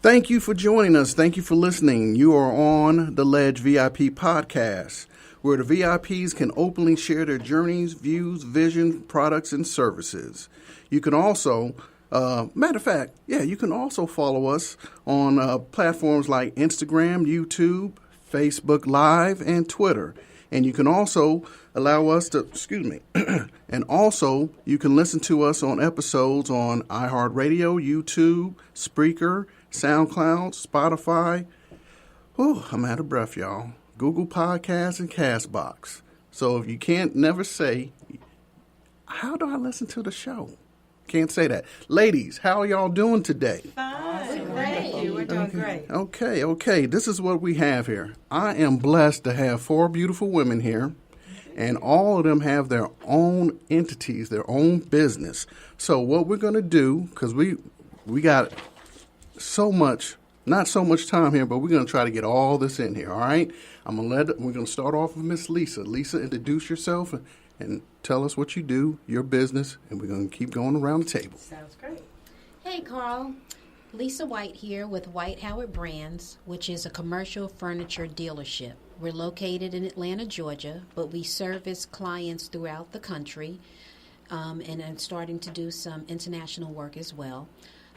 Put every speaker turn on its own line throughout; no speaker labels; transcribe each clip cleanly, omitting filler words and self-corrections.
Thank you for joining us. Thank you for listening. You are on the Ledge VIP podcast, where the VIPs can openly share their journeys, views, vision, products, and services. You can also, you can also follow us on platforms like Instagram, YouTube, Facebook Live, and Twitter. And you can also allow us to, and also you can listen to us on episodes on iHeartRadio, YouTube, Spreaker, SoundCloud, Spotify. Whew, I'm out of breath, y'all. Google Podcasts and Castbox. So if you can't never say, how do I listen to the show? Can't say that. Ladies, how are y'all doing today?
Fine. Thank you. We're doing great.
Okay. This is what we have here. I am blessed to have 4 beautiful women here, and all of them have their own entities, their own business. So what we're going to do, because we got not so much time here, but we're going to try to get all this in here, all right? We're going to start off with Miss Lisa. Lisa, introduce yourself and tell us what you do, your business, and we're going to keep going around the table.
Sounds great.
Hey, Carl. Lisa White here with White Howard Brands, which is a commercial furniture dealership. We're located in Atlanta, Georgia, but we service clients throughout the country, and I'm starting to do some international work as well.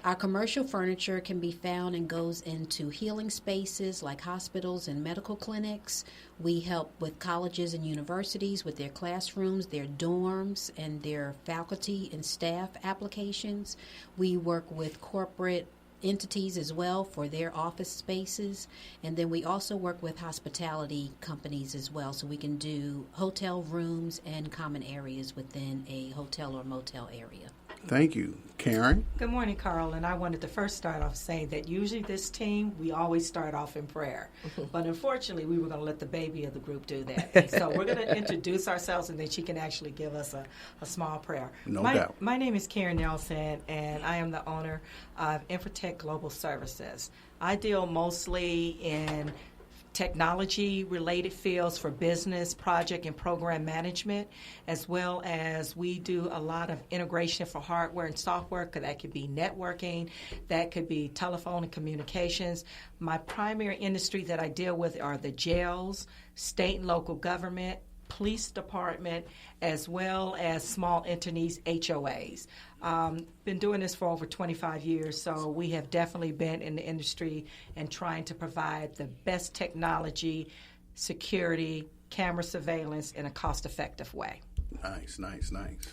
Our commercial furniture can be found and goes into healing spaces like hospitals and medical clinics. We help with colleges and universities with their classrooms, their dorms, and their faculty and staff applications. We work with corporate entities as well for their office spaces. And then we also work with hospitality companies as well, so we can do hotel rooms and common areas within a hotel or motel area.
Thank you. Karen?
Good morning, Carl. And I wanted to first start off saying that usually this team, we always start off in prayer. But unfortunately, we were going to let the baby of the group do that. And so we're going to introduce ourselves, and then she can actually give us a small prayer.
No doubt.
My name is Karen Nelson, and I am the owner of Infotech Global Services. I deal mostly in technology-related fields for business, project, and program management, as well as we do a lot of integration for hardware and software. That could be networking, that could be telephone and communications. My primary industry that I deal with are the jails, state and local government, police department, as well as small entities, HOAs. Been doing this for over 25 years, so we have definitely been in the industry and trying to provide the best technology, security, camera surveillance in a cost-effective way.
Nice.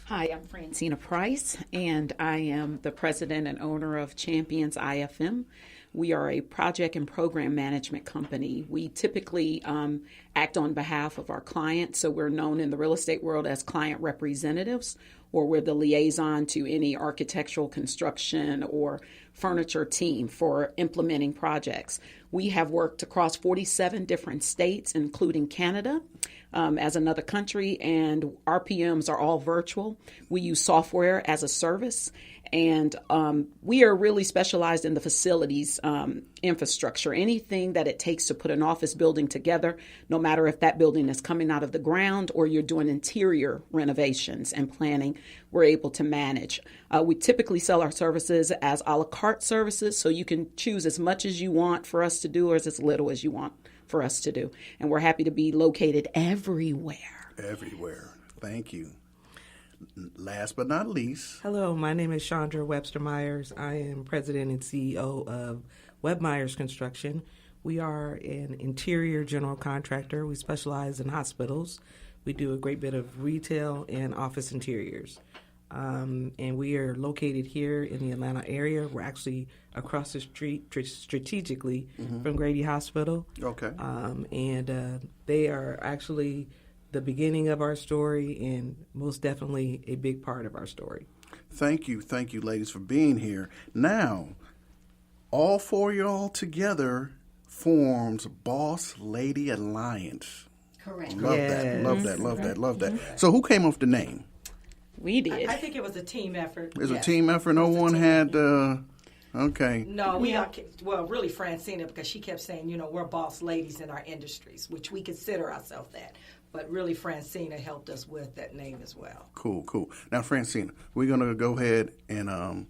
Hi, I'm Francina Price, and I am the president and owner of Champions IFM. We are a project and program management company. We typically act on behalf of our clients, so we're known in the real estate world as client representatives, or we're the liaison to any architectural, construction, or furniture team for implementing projects. We have worked across 47 different states, including Canada, as another country, and our PMs are all virtual. We use software as a service, and we are really specialized in the facilities infrastructure, anything that it takes to put an office building together, no matter if that building is coming out of the ground or you're doing interior renovations and planning, we're able to manage. We typically sell our services as a la carte services, so you can choose as much as you want for us to do or as little as you want for us to do. And we're happy to be located everywhere.
Thank you. Last but not least.
Hello, my name is Chondra Webster Myers. I am president and CEO of Web Myers Construction. We are an interior general contractor. We specialize in hospitals. We do a great bit of retail and office interiors. And we are located here in the Atlanta area. We're actually across the street strategically from Grady Hospital.
Okay.
And they are actually the beginning of our story and most definitely a big part of our story.
Thank you, ladies, for being here. Now, all 4 of y'all together forms Boss Lady Alliance.
Correct.
Love that. So who came up with the name?
We did.
I think it was a team effort.
It's a team effort. No one had...
Okay. No, really Francina, because she kept saying, we're boss ladies in our industries, which we consider ourselves that. But really, Francina helped us with that name as well.
Cool. Now, Francina, we're going to go ahead and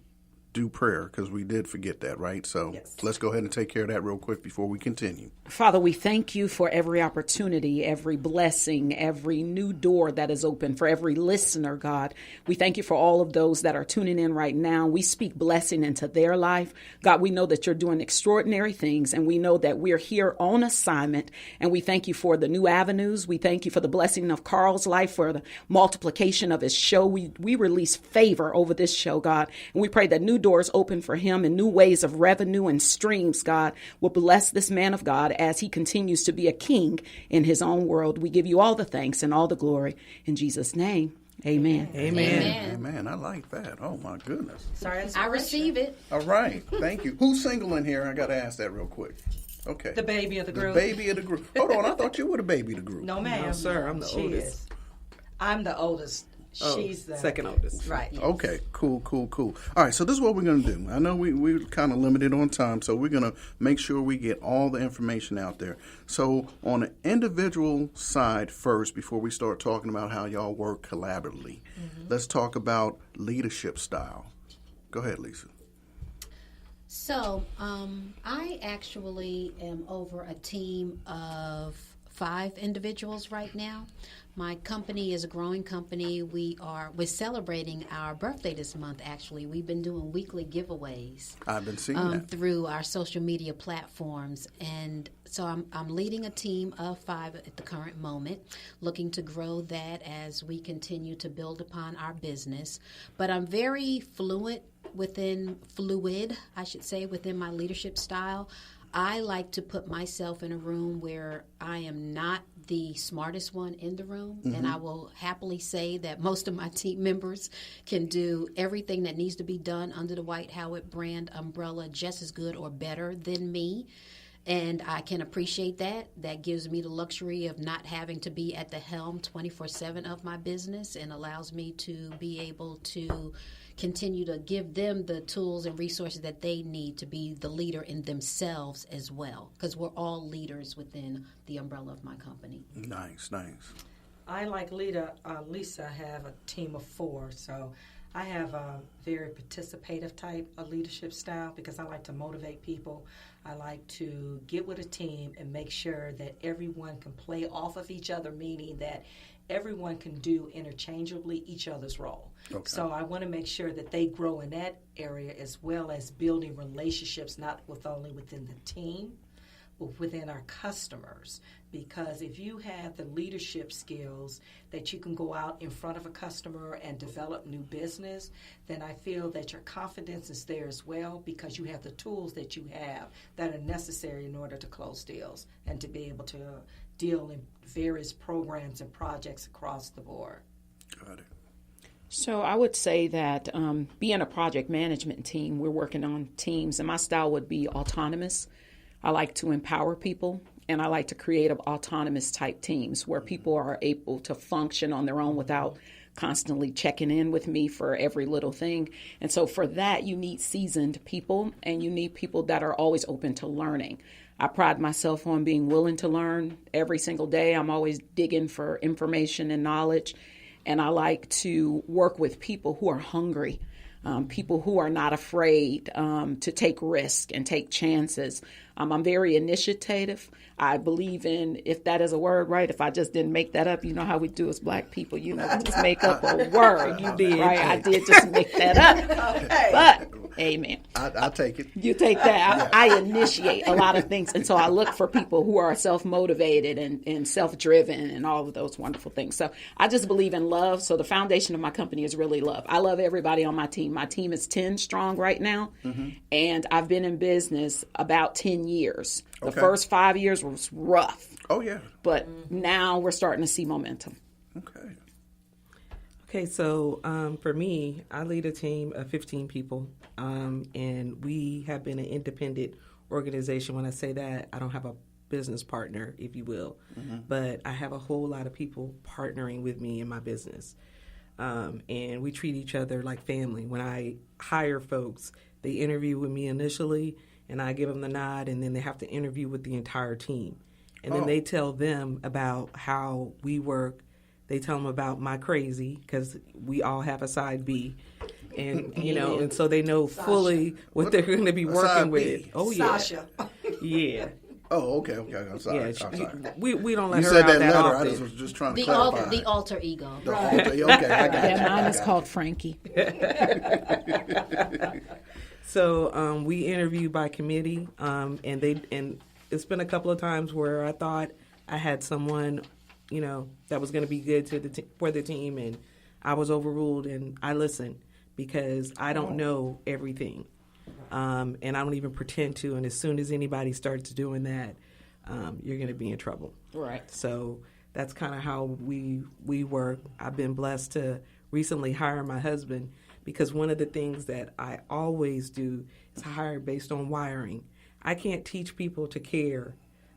do prayer because we did forget that, right? So
Yes.
let's go ahead and take care of that real quick before we continue.
Father, we thank you for every opportunity, every blessing, every new door that is open for every listener, God. We thank you for all of those that are tuning in right now. We speak blessing into their life. God, we know that you're doing extraordinary things, and we know that we're here on assignment, and we thank you for the new avenues. We thank you for the blessing of Carl's life, for the multiplication of his show. We release favor over this show, God, and we pray that new doors open for him and new ways of revenue and streams, God, will bless this man of God as he continues to be a king in his own world. We give you all the thanks and all the glory in Jesus' name. Amen.
Amen.
Amen. I like that. Oh, my goodness.
Sorry,
I receive it.
All right. Thank you. Who's single in here? I got to ask that real quick. Okay.
The baby of the group.
The baby of the group. Hold on. I thought you were the baby of the group.
No, ma'am.
No, sir. I'm the
She
oldest.
is. I'm the oldest. She's the
second oldest.
Right.
Okay, cool. All right, so this is what we're going to do. I know we're kind of limited on time, so we're going to make sure we get all the information out there. So on the individual side first, before we start talking about how y'all work collaboratively, let's talk about leadership style. Go ahead, Lisa.
So, I actually am over a team of 5 individuals right now. My company is a growing company. We're celebrating our birthday this month, actually. We've been doing weekly giveaways.
I've been seeing that.
Through our social media platforms. And so I'm leading a team of 5 at the current moment, looking to grow that as we continue to build upon our business. But I'm very fluid, within my leadership style. I like to put myself in a room where I am not the smartest one in the room, and I will happily say that most of my team members can do everything that needs to be done under the White Howard brand umbrella just as good or better than me. And I can appreciate that. That gives me the luxury of not having to be at the helm 24/7 of my business, and allows me to be able to continue to give them the tools and resources that they need to be the leader in themselves as well, because we're all leaders within the umbrella of my company.
Nice.
I, like Lisa, have a team of 4, so I have a very participative type of leadership style because I like to motivate people. I like to get with a team and make sure that everyone can play off of each other, meaning that everyone can do interchangeably each other's role.
Okay.
So I want to make sure that they grow in that area, as well as building relationships, not only within the team, but within our customers. Because if you have the leadership skills that you can go out in front of a customer and develop new business, then I feel that your confidence is there as well, because you have the tools that you have that are necessary in order to close deals and to be able to deal in various programs and projects across the board.
Got it.
So I would say that being a project management team, we're working on teams, and my style would be autonomous. I like to empower people, and I like to create autonomous type teams where people are able to function on their own without constantly checking in with me for every little thing. And so for that, you need seasoned people, and you need people that are always open to learning. I pride myself on being willing to learn every single day. I'm always digging for information and knowledge. And I like to work with people who are hungry, people who are not afraid to take risks and take chances. I'm very initiative. I believe in, if that is a word, right? If I just didn't make that up, you know how we do as Black people, we just make up a word.
You did.
Right? I did just make that up.
Okay.
But, amen.
I'll take it.
You take that. I initiate a lot of things. And so I look for people who are self-motivated and self-driven and all of those wonderful things. So I just believe in love. So the foundation of my company is really love. I love everybody on my team. My team is 10 strong right now. And I've been in business about 10 years. The first 5 years was rough.
Oh, yeah.
But now we're starting to see momentum.
Okay, so for me, I lead a team of 15 people, and we have been an independent organization. When I say that, I don't have a business partner, if you will, but I have a whole lot of people partnering with me in my business, and we treat each other like family. When I hire folks, they interview with me initially, and I give them the nod, and then they have to interview with the entire team. And then they tell them about how we work. They tell them about my crazy, because we all have a side B. And, and so they know fully what they're going to be working with. Oh, yeah.
Sasha.
Yeah.
Oh, okay. I'm sorry.
Yeah,
I'm sorry.
we don't let
You
her
said
out
that
that
letter.
often.
I was just trying to
The
clarify.
the alter ego.
Okay, I got you.
Yeah, mine is called Frankie.
So we interview by committee, and it's been a couple of times where I thought I had someone, that was going to be good for the team, and I was overruled, and I listened because I don't know everything, and I don't even pretend to. And as soon as anybody starts doing that, you're going to be in trouble.
Right.
So that's kind of how we work. I've been blessed to recently hire my husband, because one of the things that I always do is hire based on wiring. I can't teach people to care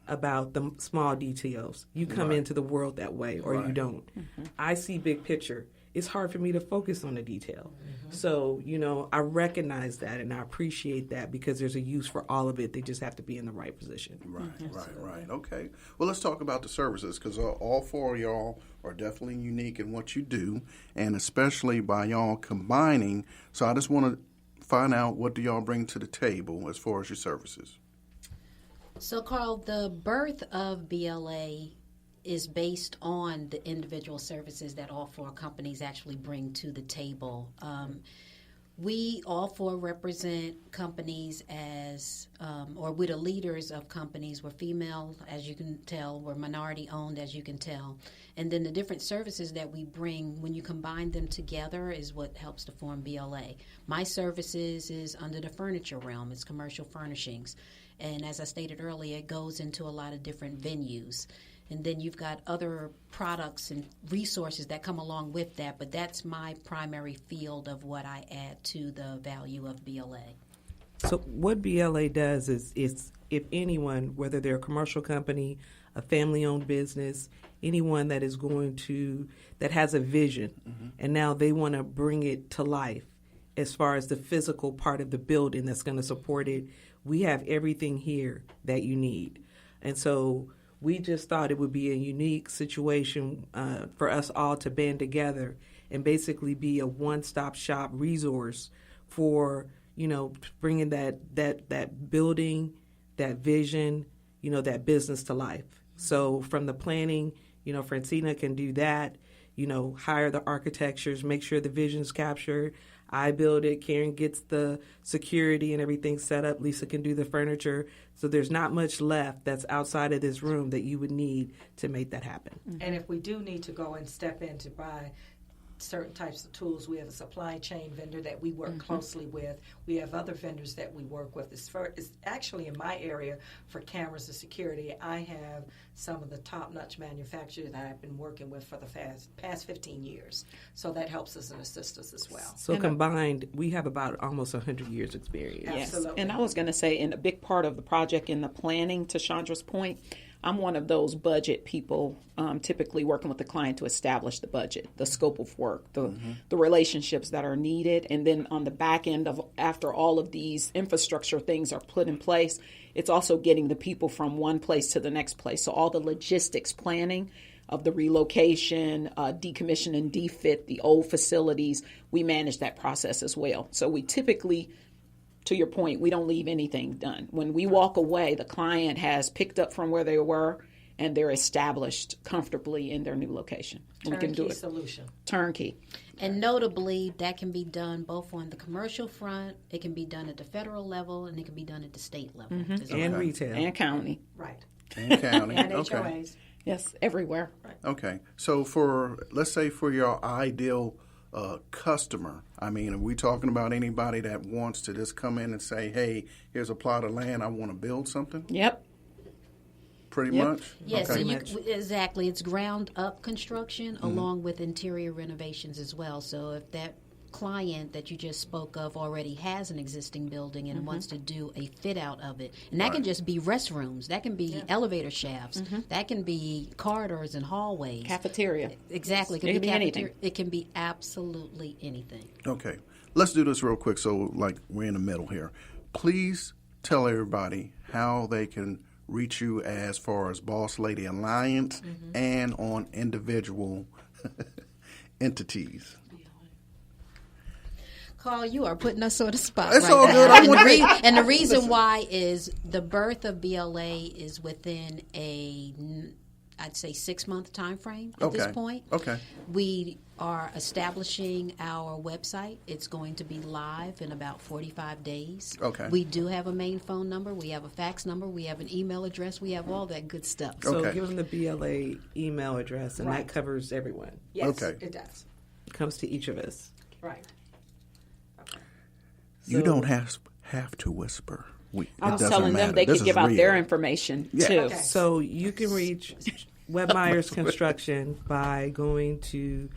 about the small details. You come into the world that way, or you don't. I see big picture. It's hard for me to focus on the detail. So, I recognize that, and I appreciate that, because there's a use for all of it. They just have to be in the right position.
Right. Okay. Well, let's talk about the services, because all four of y'all are definitely unique in what you do, and especially by y'all combining. So I just want to find out, what do y'all bring to the table as far as your services?
So, Carl, the birth of BLA is based on the individual services that all four companies actually bring to the table. We all four represent companies or we're the leaders of companies. We're female, as you can tell. We're minority owned, as you can tell. And then the different services that we bring, when you combine them together, is what helps to form BLA. My services is under the furniture realm. It's commercial furnishings. And as I stated earlier, it goes into a lot of different venues. And then you've got other products and resources that come along with that, but that's my primary field of what I add to the value of BLA.
So what BLA does is if anyone, whether they're a commercial company, a family-owned business, anyone that is that has a vision, and now they want to bring it to life as far as the physical part of the building that's going to support it, we have everything here that you need. And so we just thought it would be a unique situation for us all to band together and basically be a one-stop shop resource for, bringing that building, that vision, that business to life. So from the planning, Francina can do that, hire the architectures, make sure the vision's captured. I build it. Karen gets the security and everything set up. Lisa can do the furniture. So there's not much left that's outside of this room that you would need to make that happen.
And if we do need to go and step in to buy certain types of tools, we have a supply chain vendor that we work closely with. We have other vendors that we work with. It's actually in my area for cameras and security. I have some of the top-notch manufacturers that I've been working with for the past 15 years. So that helps us and assists us as well.
So combined, we have about almost 100 years experience.
Yes.
Absolutely.
And I was going to say, in a big part of the project in the planning, to Chandra's point, I'm one of those budget people, typically working with the client to establish the budget, the scope of work, the relationships that are needed. And then on the back end of after all of these infrastructure things are put in place, it's also getting the people from one place to the next place. So all the logistics planning of the relocation, decommission and defit the old facilities, we manage that process as well. So we typically, to your point, we don't leave anything done. When we walk away, the client has picked up from where they were and they're established comfortably in their new location. We can do it.
Solution.
Turnkey.
And notably, that can be done both on the commercial front, it can be done at the federal level, and it can be done at the state level.
And retail.
And county.
Right.
And county.
And
Okay.
HOAs.
Yes, everywhere.
Okay. So let's say for your ideal customer, are we talking about anybody that wants to just come in and say, hey, here's a plot of land, I want to build something?
Yep.
Pretty much?
Yes,
Okay.
so exactly. It's ground up construction along with interior renovations as well. So if that client that you just spoke of already has an existing building and wants to do a fit out of it, and that can just be restrooms, that can be elevator shafts, that can be corridors and hallways,
Cafeteria.
Exactly,
It can be anything.
It can be absolutely anything.
Okay. Let's do this real quick so we're in the middle here. Please tell everybody how they can reach you as far as Boss Lady Alliance and on individual entities.
Carl, you are putting us on the spot
It's
right
all
now.
good.
And the reason why is the birth of BLA is within I'd say 6-month time frame at this point.
Okay.
We are establishing our website. It's going to be live in about 45 days.
Okay.
We do have a main phone number. We have a fax number. We have an email address. We have all that good stuff.
So
Okay.
give them the BLA email address, and
Right.
that covers everyone.
Yes,
Okay.
it does.
It comes to each of us.
Right. Okay.
You
So-
don't have to whisper.
I
It
was
doesn't
telling them
matter.
they
This
could
is
give out
real.
their information
Yeah.
too.
Okay.
So you can reach Web Myers Construction by going to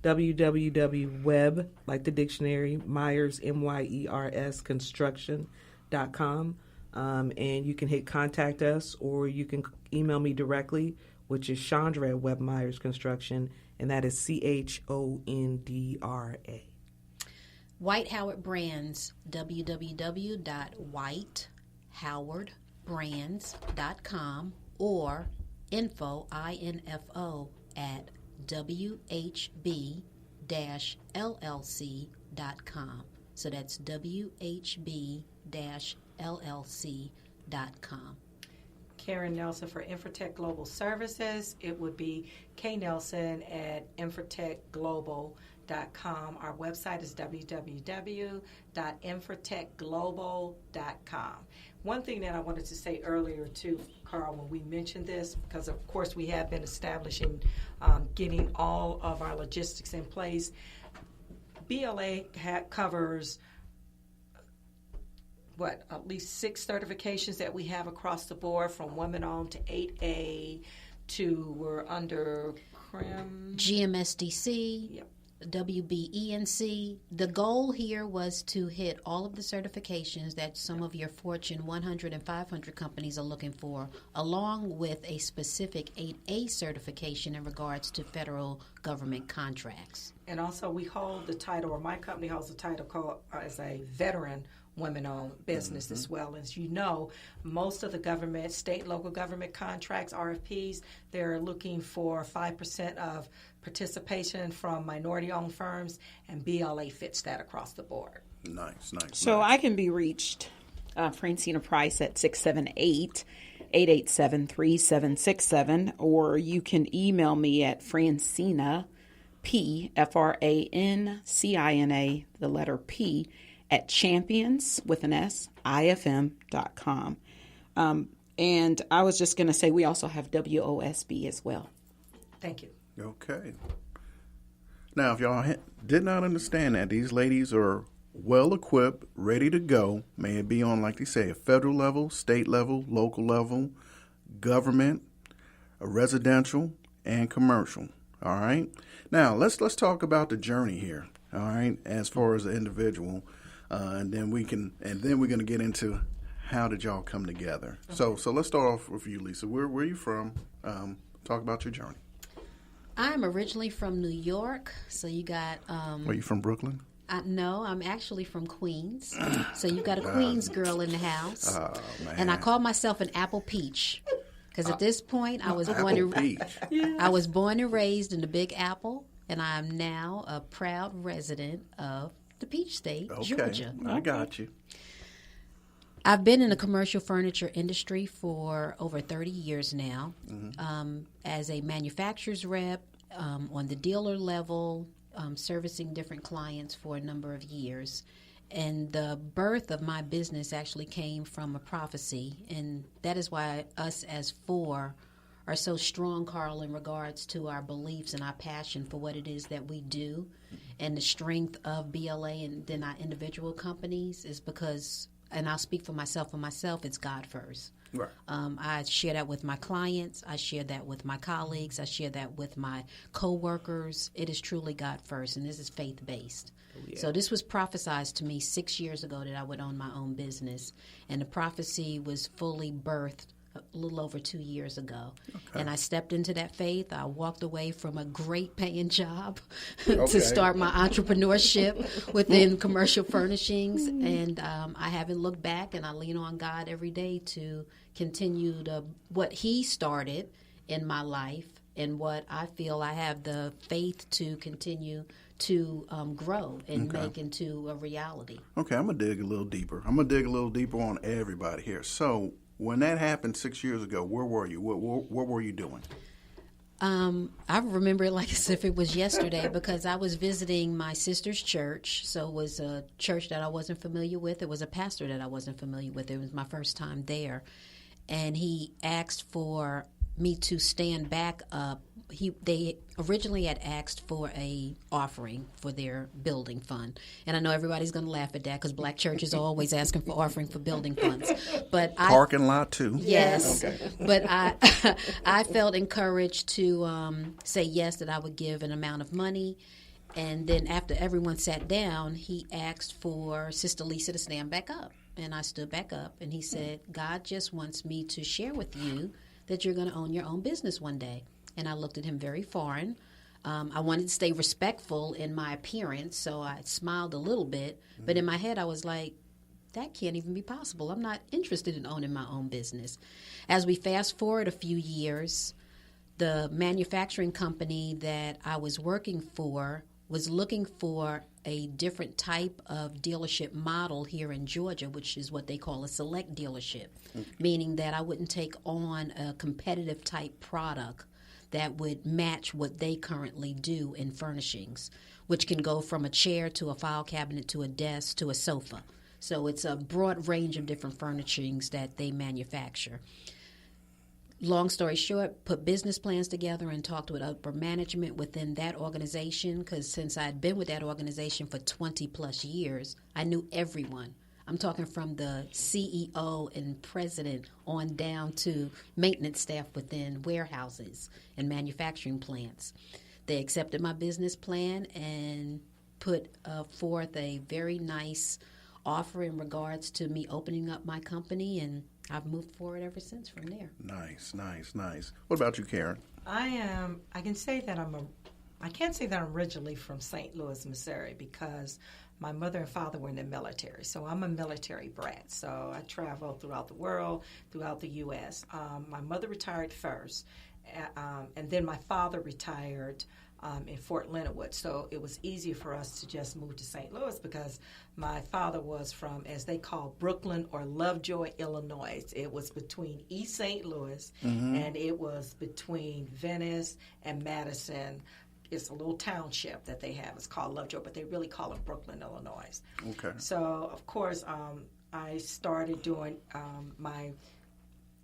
www.web, like the dictionary, Myers, MYERS, construction.com. And you can hit contact us, or you can email me directly, which is Chondra at Web Myers Construction, and that is CHONDRA.
White Howard Brands, www.whitehowardbrands.com or info, at whb-llc.com. So that's whb-llc.com.
Karen Nelson for Infratech Global Services. It would be knelson at infratechglobal.com. Our website is www.infratechglobal.com. One thing that I wanted to say earlier too, Carl, when we mentioned this, because of course we have been establishing, getting all of our logistics in place. BLA covers at least 6 certifications that we have across the board, from women-owned to 8A to we're under CRIM.
GMSDC,
Yep.
WBENC. The goal here was to hit all of the certifications that some of your Fortune 100 and 500 companies are looking for, along with a specific 8A certification in regards to federal government contracts.
And also we hold the title, or my company holds the title called as a veteran women-owned business as well. As you know, most of the government, state, local government contracts, RFPs, they're looking for 5% of participation from minority-owned firms, and BLA fits that across the board.
Nice.
So I can be reached, Francina Price, at 678-887-3767, or you can email me at Francina, P, Francina, the letter P, at champions, with an S, ifm.com. And I was just going to say we also have WOSB as well.
Thank you.
Okay. Now, if y'all did not understand that, these ladies are well equipped, ready to go. May it be on, like they say, a federal level, state level, local level, government, a residential, and commercial. All right. Now let's talk about the journey here. All right, as far as the individual, and then we're going to get into how did y'all come together. Okay. So let's start off with you, Lisa. Where are you from? Talk about your journey.
I'm originally from New York, so you got...
Are you from Brooklyn?
No, I'm actually from Queens. So you got a Queens girl in the house.
Oh, man.
And I call myself an apple peach. Because at this point, I was born and raised in the Big Apple, and I am now a proud resident of the Peach State, Georgia.
I got you.
I've been in the commercial furniture industry for over 30 years now, as a manufacturer's rep, on the dealer level, servicing different clients for a number of years. And the birth of my business actually came from a prophecy, and that is why us as four are so strong, Carl, in regards to our beliefs and our passion for what it is that we do. And the strength of BLA and then our individual companies is because, and I'll speak for myself, it's God first.
Right.
I share that with my clients. I share that with my colleagues. I share that with my co-workers. It is truly God first, and this is faith-based. Oh, yeah. So this was prophesied to me 6 years ago that I would own my own business, and the prophecy was fully birthed a little over 2 years ago. Okay. And I stepped into that faith. I walked away from a great paying job to start my entrepreneurship within commercial furnishings. And I haven't looked back, and I lean on God every day to continue what He started in my life and what I feel I have the faith to continue to grow and make into a reality.
Okay, I'm going to dig a little deeper. I'm going to dig a little deeper on everybody here. So when that happened 6 years ago, where were you? What were you doing?
I remember it like as if it was yesterday because I was visiting my sister's church. So it was a church that I wasn't familiar with. It was a pastor that I wasn't familiar with. It was my first time there. And he asked for me to stand back up. They originally had asked for a offering for their building fund, and I know everybody's going to laugh at that because black churches are always asking for offering for building funds. But
parking lot too.
Yes, but I felt encouraged to say yes, that I would give an amount of money. And then after everyone sat down, he asked for Sister Lisa to stand back up, and I stood back up, and he said, "God just wants me to share with you that you're going to own your own business one day." And I looked at him very foreign. I wanted to stay respectful in my appearance, so I smiled a little bit. But in my head, I was like, that can't even be possible. I'm not interested in owning my own business. As we fast forward a few years, the manufacturing company that I was working for was looking for a different type of dealership model here in Georgia, which is what they call a select dealership, meaning that I wouldn't take on a competitive type product that would match what they currently do in furnishings, which can go from a chair to a file cabinet to a desk to a sofa. So it's a broad range of different furnishings that they manufacture. Long story short, put business plans together and talked with upper management within that organization, because since I'd been with that organization for 20 plus years, I knew everyone. I'm talking from the CEO and president on down to maintenance staff within warehouses and manufacturing plants. They accepted my business plan and put forth a very nice offer in regards to me opening up my company, and I've moved forward ever since from there.
Nice. What about you, Karen?
I can say that I can't say that I'm originally from St. Louis, Missouri, because my mother and father were in the military, so I'm a military brat. So I traveled throughout the world, throughout the U.S. My mother retired first, and then my father retired in Fort Leonard Wood. So it was easier for us to just move to St. Louis because my father was from, as they call, Brooklyn or Lovejoy, Illinois. It was between East St. Louis and it was between Venice and Madison. It's a little township that they have. It's called Lovejoy, but they really call it Brooklyn, Illinois.
Okay.
So, of course, I started doing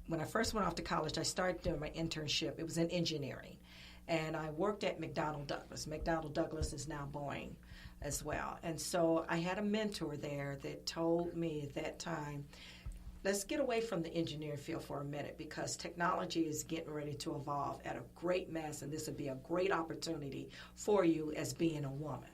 when I first went off to college, I started doing my internship. It was in engineering. And I worked at McDonnell Douglas. McDonnell Douglas is now Boeing as well. And so I had a mentor there that told me at that time, let's get away from the engineering field for a minute because technology is getting ready to evolve at a great mass, and this would be a great opportunity for you as being a woman.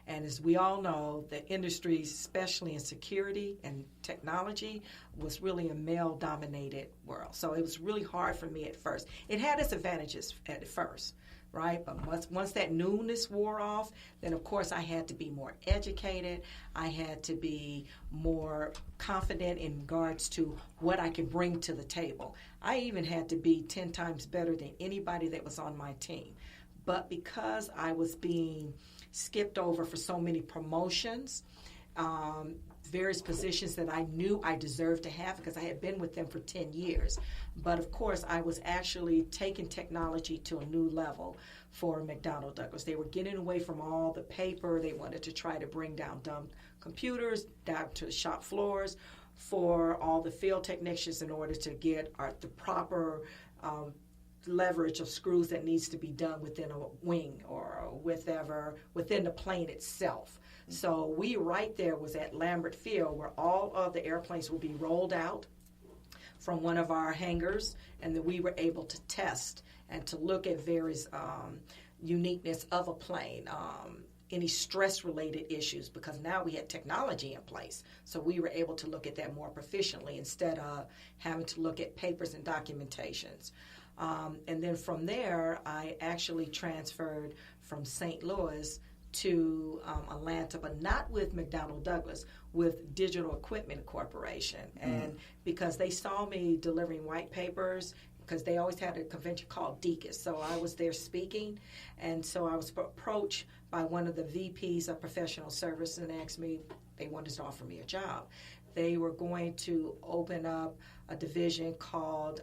And as we all know, the industry, especially in security and technology, was really a male-dominated world. So it was really hard for me at first. It had its advantages at first, right? But once that newness wore off, then of course I had to be more educated. I had to be more confident in regards to what I can bring to the table. I even had to be 10 times better than anybody that was on my team. But because I was being skipped over for so many promotions, various positions that I knew I deserved to have because I had been with them for 10 years. But of course, I was actually taking technology to a new level for McDonnell Douglas. They were getting away from all the paper. They wanted to try to bring down dumb computers down to the shop floors for all the field technicians in order to get the proper leverage of screws that needs to be done within a wing or whatever within the plane itself. So we right there was at Lambert Field where all of the airplanes would be rolled out from one of our hangars, and then we were able to test and to look at various uniqueness of a plane, any stress-related issues, because now we had technology in place. So we were able to look at that more proficiently instead of having to look at papers and documentations. And then from there, I actually transferred from St. Louis to Atlanta, but not with McDonnell Douglas, with Digital Equipment Corporation. And because they saw me delivering white papers, because they always had a convention called DECUS. So I was there speaking, and so I was approached by one of the VPs of professional service and asked me, they wanted to offer me a job. They were going to open up a division called,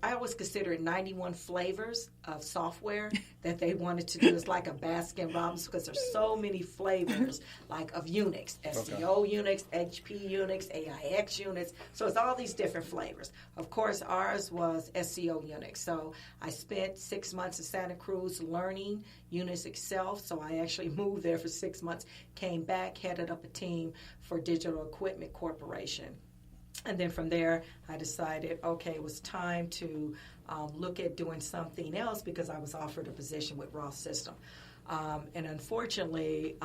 I always consider it 91 flavors of software that they wanted to do. It's like a Baskin Robbins because there's so many flavors like of Unix, SEO Unix, HP Unix, AIX Unix. So it's all these different flavors. Of course, ours was SEO Unix. So I spent 6 months in Santa Cruz learning Unix itself. So I actually moved there for 6 months, came back, headed up a team for Digital Equipment Corporation. And then from there, I decided, okay, it was time to look at doing something else because I was offered a position with Ross System. And unfortunately,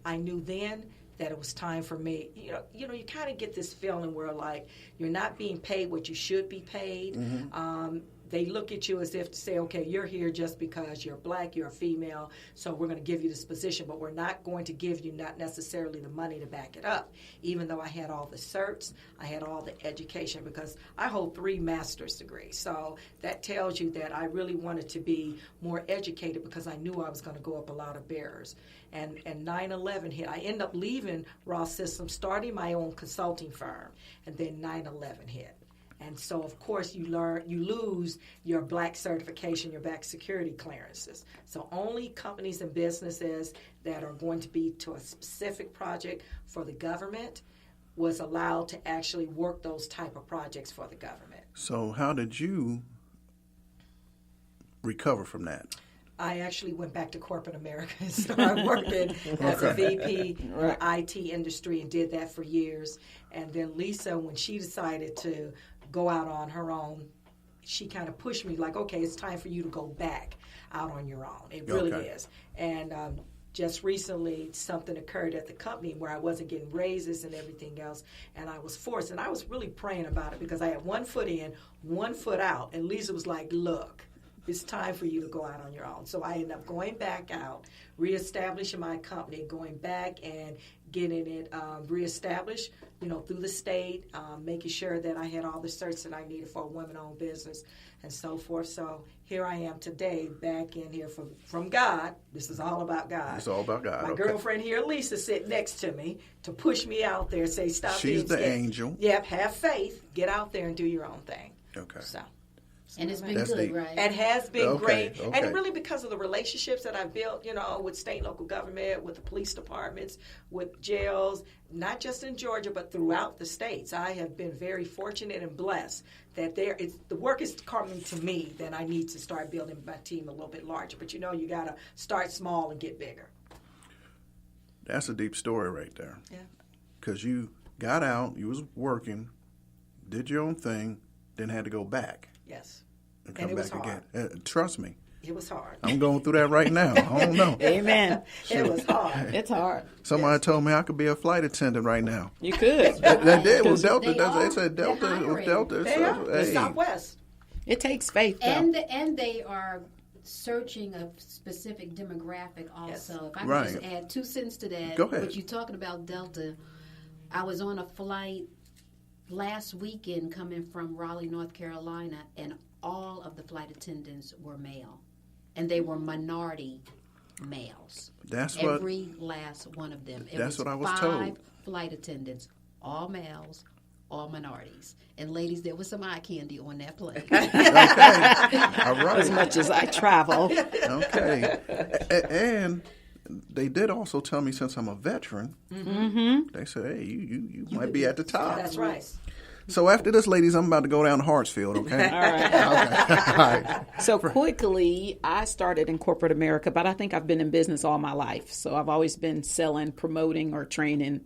I knew then that it was time for me. You kind of get this feeling where, like, you're not being paid what you should be paid. Mm-hmm. They look at you as if to say, okay, you're here just because you're black, you're a female, so we're going to give you this position, but we're not going to give you not necessarily the money to back it up. Even though I had all the certs, I had all the education because I hold 3 master's degrees. So that tells you that I really wanted to be more educated because I knew I was going to go up a lot of barriers. And 9/11 hit. I ended up leaving Ross Systems, starting my own consulting firm, and then 9/11 hit. And so, of course, you lose your black certification, your black security clearances. So only companies and businesses that are going to be to a specific project for the government was allowed to actually work those type of projects for the government.
So how did you recover from that?
I actually went back to corporate America and started working as a VP in the IT industry and did that for years. And then Lisa, when she decided to go out on her own, she kind of pushed me like, okay, it's time for you to go back out on your own. It really is. And just recently, something occurred at the company where I wasn't getting raises and everything else, and I was forced. And I was really praying about it because I had 1 foot in, 1 foot out. And Lisa was like, look, it's time for you to go out on your own. So I ended up going back out, reestablishing my company, going back and getting it reestablished, through the state, making sure that I had all the certs that I needed for a women-owned business and so forth. So here I am today, back in here from God. This is all about God.
It's all about God.
My girlfriend here, Lisa, sit next to me to push me out there, say, stop.
She's the angel.
Yep, have faith. Get out there and do your own thing.
Okay.
So.
And it's been
That's
good,
deep.
right?
It has been great.
Okay.
And really because of the relationships that I've built, with state and local government, with the police departments, with jails, not just in Georgia, but throughout the states. I have been very fortunate and blessed that the work is coming to me, then I need to start building my team a little bit larger. But you got to start small and get bigger.
That's a deep story right there.
Yeah.
Because you got out, you was working, did your own thing, then had to go back.
Yes.
And come
it was
back
hard.
again. Trust me.
It was hard.
I'm going through that right now. I don't know.
Amen.
It was hard.
It's hard.
Somebody told me I could be a flight attendant right now.
You could.
That did. Well, Delta.
They
They said Delta.
They're hiring.
Delta.
They are. The Southwest.
It takes faith, though.
And they are searching a specific demographic also.
Yes.
If I could
Right.
just add 2 cents to that.
Go ahead.
What you're talking about Delta, I was on a flight last weekend coming from Raleigh, North Carolina, and all of the flight attendants were male. And they were minority males.
That's what.
Every last one of them. It
That's what I was
5
told.
flight attendants, all males, all minorities. And ladies, there was some eye candy on that plane.
Okay. All right.
As much as I travel.
Okay. And they did also tell me, since I'm a veteran, they said, hey, you might be at the top.
That's right.
So after this, ladies, I'm about to go down to Hartsfield, okay?
All right.
Okay. All right.
So quickly, I started in corporate America, but I think I've been in business all my life. So I've always been selling, promoting, or training,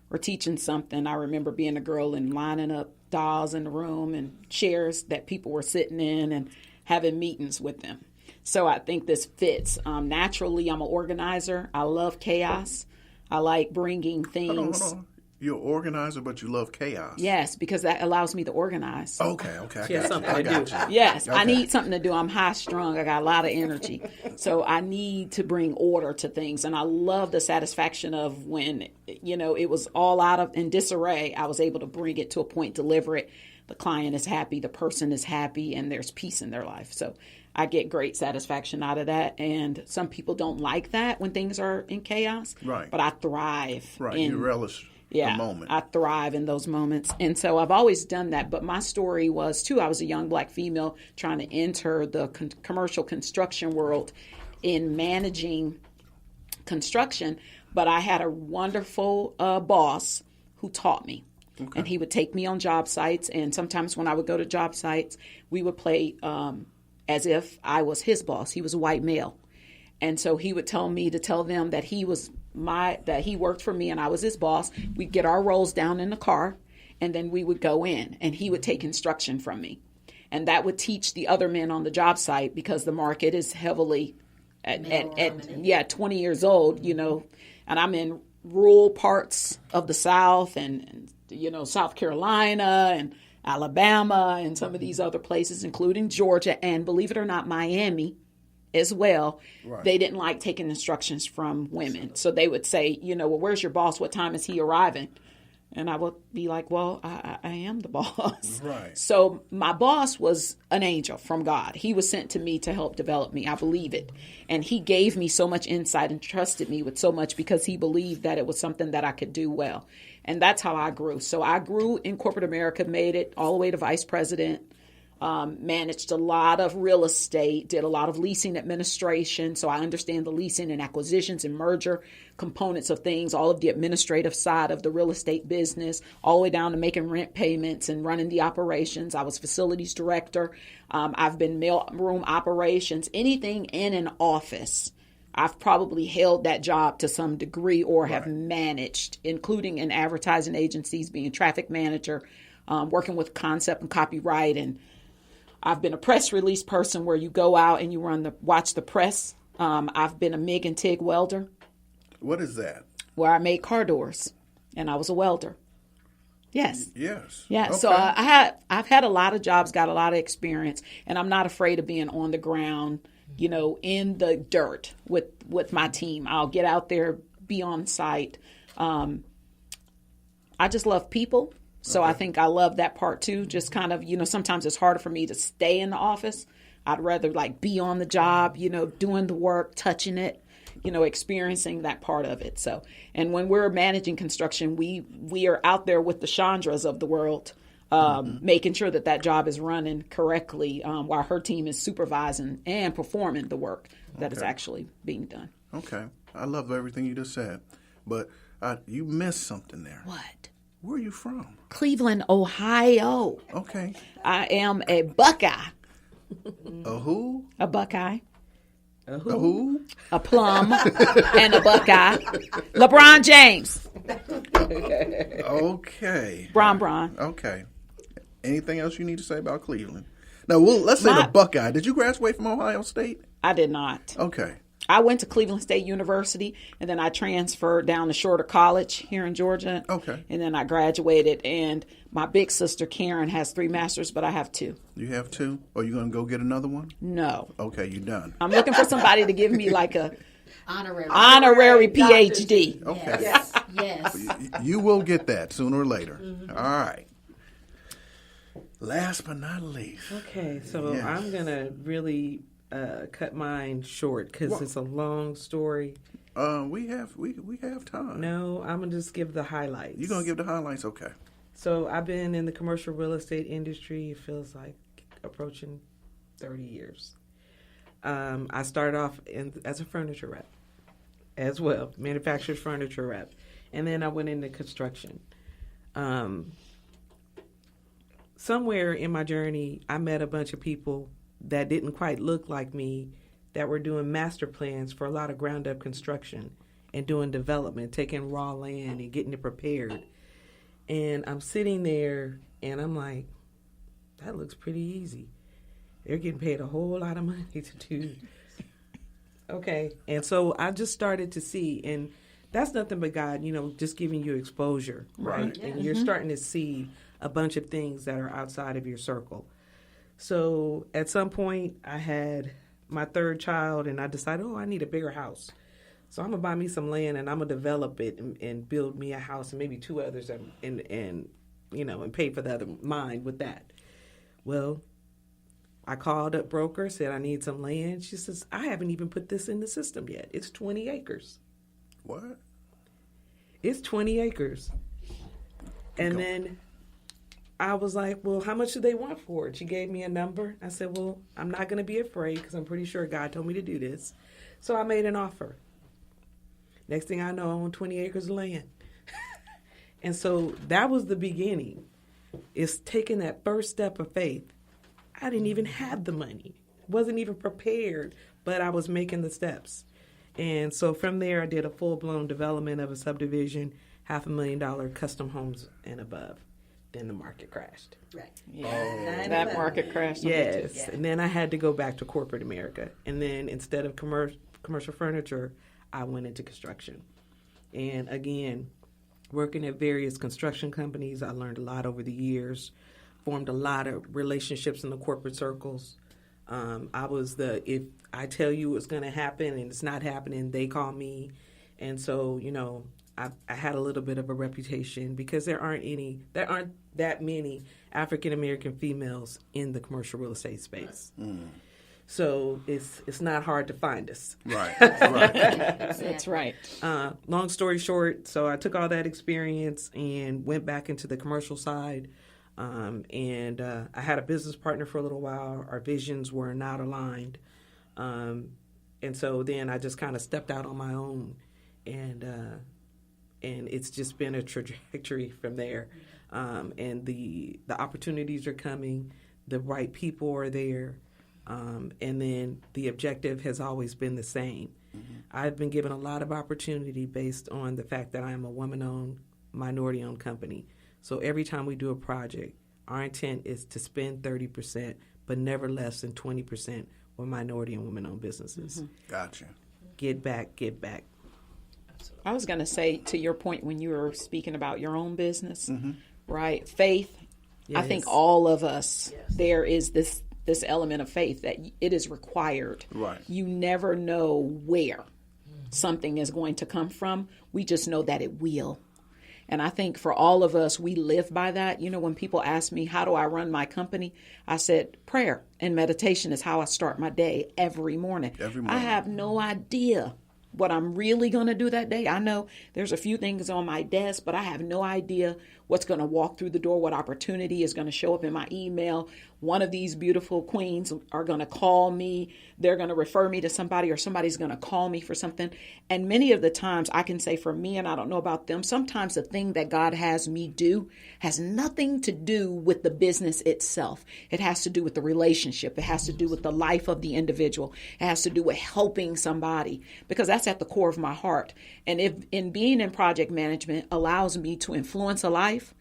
or teaching something. I remember being a girl and lining up dolls in the room and chairs that people were sitting in and having meetings with them. So I think this fits. Naturally, I'm an organizer. I love chaos. I like bringing things.
Hold on. You're an organizer, but you love chaos.
Yes, because that allows me to organize.
Okay.
Yeah, something to do.
Yes, I
Okay.
need something to do. I'm high strung. I got a lot of energy. So I need to bring order to things. And I love the satisfaction of when, it was all out of in disarray, I was able to bring it to a point, deliver it. the client is happy, the person is happy, and there's peace in their life. So I get great satisfaction out of that. And some people don't like that when things are in chaos.
Right.
But I thrive.
Right. You relish the moment.
I thrive in those moments. And so I've always done that. But my story was, too, I was a young Black female trying to enter the commercial construction world in managing construction. But I had a wonderful boss who taught me. Okay. And he would take me on job sites. And sometimes when I would go to job sites, we would play as if I was his boss. He was a white male. And so he would tell me to tell them that he worked for me and I was his boss. We'd get our roles down in the car and then we would go in and he would take instruction from me. And that would teach the other men on the job site, because the market is heavily at 20 years old, you know, and I'm in rural parts of the South and you know, South Carolina and Alabama and some of these other places, including Georgia and, believe it or not, Miami as well. Right. They didn't like taking instructions from women. So they would say, you know, well, where's your boss? What time is he arriving? And I would be like, well, I am the boss. Right. So my boss was an angel from God. He was sent to me to help develop me. I believe it. And he gave me so much insight and trusted me with so much because he believed that it was something that I could do well. And that's how I grew. So I grew in corporate America, made it all the way to vice president, managed a lot of real estate, did a lot of leasing administration. So I understand the leasing and acquisitions and merger components of things, all of the administrative side of the real estate business, all the way down to making rent payments and running the operations. I was facilities director. I've been mailroom operations, anything in an office. I've probably held that job to some degree or have managed, including in advertising agencies, being traffic manager, working with concept and copyright. And I've been a press release person where you go out and you watch the press. I've been a MIG and TIG welder.
What is that?
Where I made car doors, and I was a welder. Yes.
Yes.
Yeah.
Okay.
So I've had a lot of jobs, got a lot of experience, and I'm not afraid of being on the ground, you know, in the dirt with my team. I'll get out there, be on site. I just love people. So I think I love that part too. Just kind of, you know, sometimes it's harder for me to stay in the office. I'd rather like be on the job, you know, doing the work, touching it, you know, experiencing that part of it. So, and when we're managing construction, we are out there with the Chondras of the world, making sure that job is running correctly, while her team is supervising and performing the work that is actually being done. Okay.
I love everything you just said, but you missed something there.
What?
Where are you from?
Cleveland, Ohio.
Okay.
I am a Buckeye.
A who?
A Buckeye.
A who?
A plum and a Buckeye. LeBron James.
Okay.
Bron.
Okay. Anything else you need to say about Cleveland? Now, let's say the Buckeye. Did you graduate from Ohio State?
I did not.
Okay.
I went to Cleveland State University, and then I transferred down to Shorter College here in Georgia.
Okay.
And then I graduated, and my big sister, Karen, has 3 masters, but I have 2.
You have 2? Are you going to go get another one?
No.
Okay, you're done.
I'm looking for somebody to give me like a
honorary
PhD.
Okay.
Yes.
You will get that sooner or later. Mm-hmm. All right. Last but not least.
Okay, so I'm going to really cut mine short because it's a long story.
We have time.
No, I'm going to just give the highlights.
You're going to give the highlights? Okay.
So I've been in the commercial real estate industry, it feels like approaching 30 years. I started off as a furniture rep as well, manufacturer's furniture rep. And then I went into construction. Somewhere in my journey, I met a bunch of people that didn't quite look like me that were doing master plans for a lot of ground-up construction and doing development, taking raw land and getting it prepared. And I'm sitting there, and I'm like, that looks pretty easy. They're getting paid a whole lot of money to do. Okay. And so I just started to see, and that's nothing but God, you know, just giving you exposure, right? Yeah. And you're starting to see a bunch of things that are outside of your circle. So at some point, I had my 3rd child, and I decided, I need a bigger house. So I'm going to buy me some land, and I'm going to develop it and build me a house and maybe 2 others and and pay for the other mine with that. Well, I called up broker, said I need some land. She says, I haven't even put this in the system yet. It's 20 acres.
What?
It's 20 acres. And then I was like, well, how much do they want for it? She gave me a number. I said, well, I'm not going to be afraid because I'm pretty sure God told me to do this. So I made an offer. Next thing I know, I own 20 acres of land. And so that was the beginning. It's taking that first step of faith. I didn't even have the money. Wasn't even prepared, but I was making the steps. And so from there, I did a full-blown development of a subdivision, $500,000 custom homes and above. Then the market crashed.
Right.
Yeah, that market crashed.
Yes.
Yeah.
And then I had to go back to corporate America. And then instead of commercial furniture, I went into construction. And again, working at various construction companies, I learned a lot over the years, formed a lot of relationships in the corporate circles. If I tell you it's going to happen and it's not happening, they call me. And so, I had a little bit of a reputation because there aren't that many African-American females in the commercial real estate space. So it's not hard to find us.
Right.
That's right.
Long story short, so I took all that experience and went back into the commercial side. And I had a business partner for a little while. Our visions were not aligned. And so then I just kind of stepped out on my own. And it's just been a trajectory from there. And the opportunities are coming. The right people are there. And then the objective has always been the same. Mm-hmm. I've been given a lot of opportunity based on the fact that I am a woman-owned, minority-owned company. So every time we do a project, our intent is to spend 30%, but never less than 20% on minority and women-owned businesses.
Mm-hmm.
Gotcha.
Get back.
I was going to say, to your point when you were speaking about your own business, right? Faith.
Yes.
I think all of us, there is this element of faith that it is required.
Right.
You never know where something is going to come from. We just know that it will. And I think for all of us, we live by that. When people ask me, how do I run my company? I said, prayer and meditation is how I start my day every morning. I have no idea what I'm really going to do that day. I know there's a few things on my desk, but I have no idea what's going to walk through the door, what opportunity is going to show up in my email. One of these beautiful queens are going to call me. They're going to refer me to somebody, or somebody's going to call me for something. And many of the times I can say for me, and I don't know about them, sometimes the thing that God has me do has nothing to do with the business itself. It has to do with the relationship. It has to do with the life of the individual. It has to do with helping somebody, because that's at the core of my heart. And if in being in project management allows me to influence a life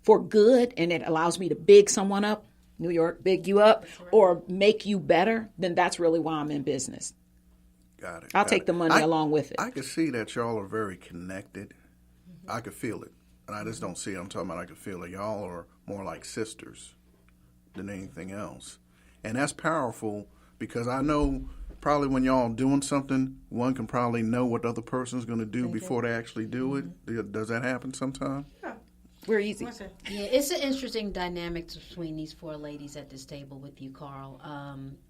for good, and it allows me to big someone up, New York, big you up, or make you better, then that's really why I'm in business.
Got it.
I'll take the money along with it.
I can see that y'all are very connected. I could feel it. And I just don't see it. I'm talking about I could feel it. Y'all are more like sisters than anything else. And that's powerful, because I know probably when y'all doing something, one can probably know what the other person's going to do before they actually do it. Does that happen sometime?
Yeah.
We're easy.
Yeah, it's an interesting dynamic between these four ladies at this table with you, Carl.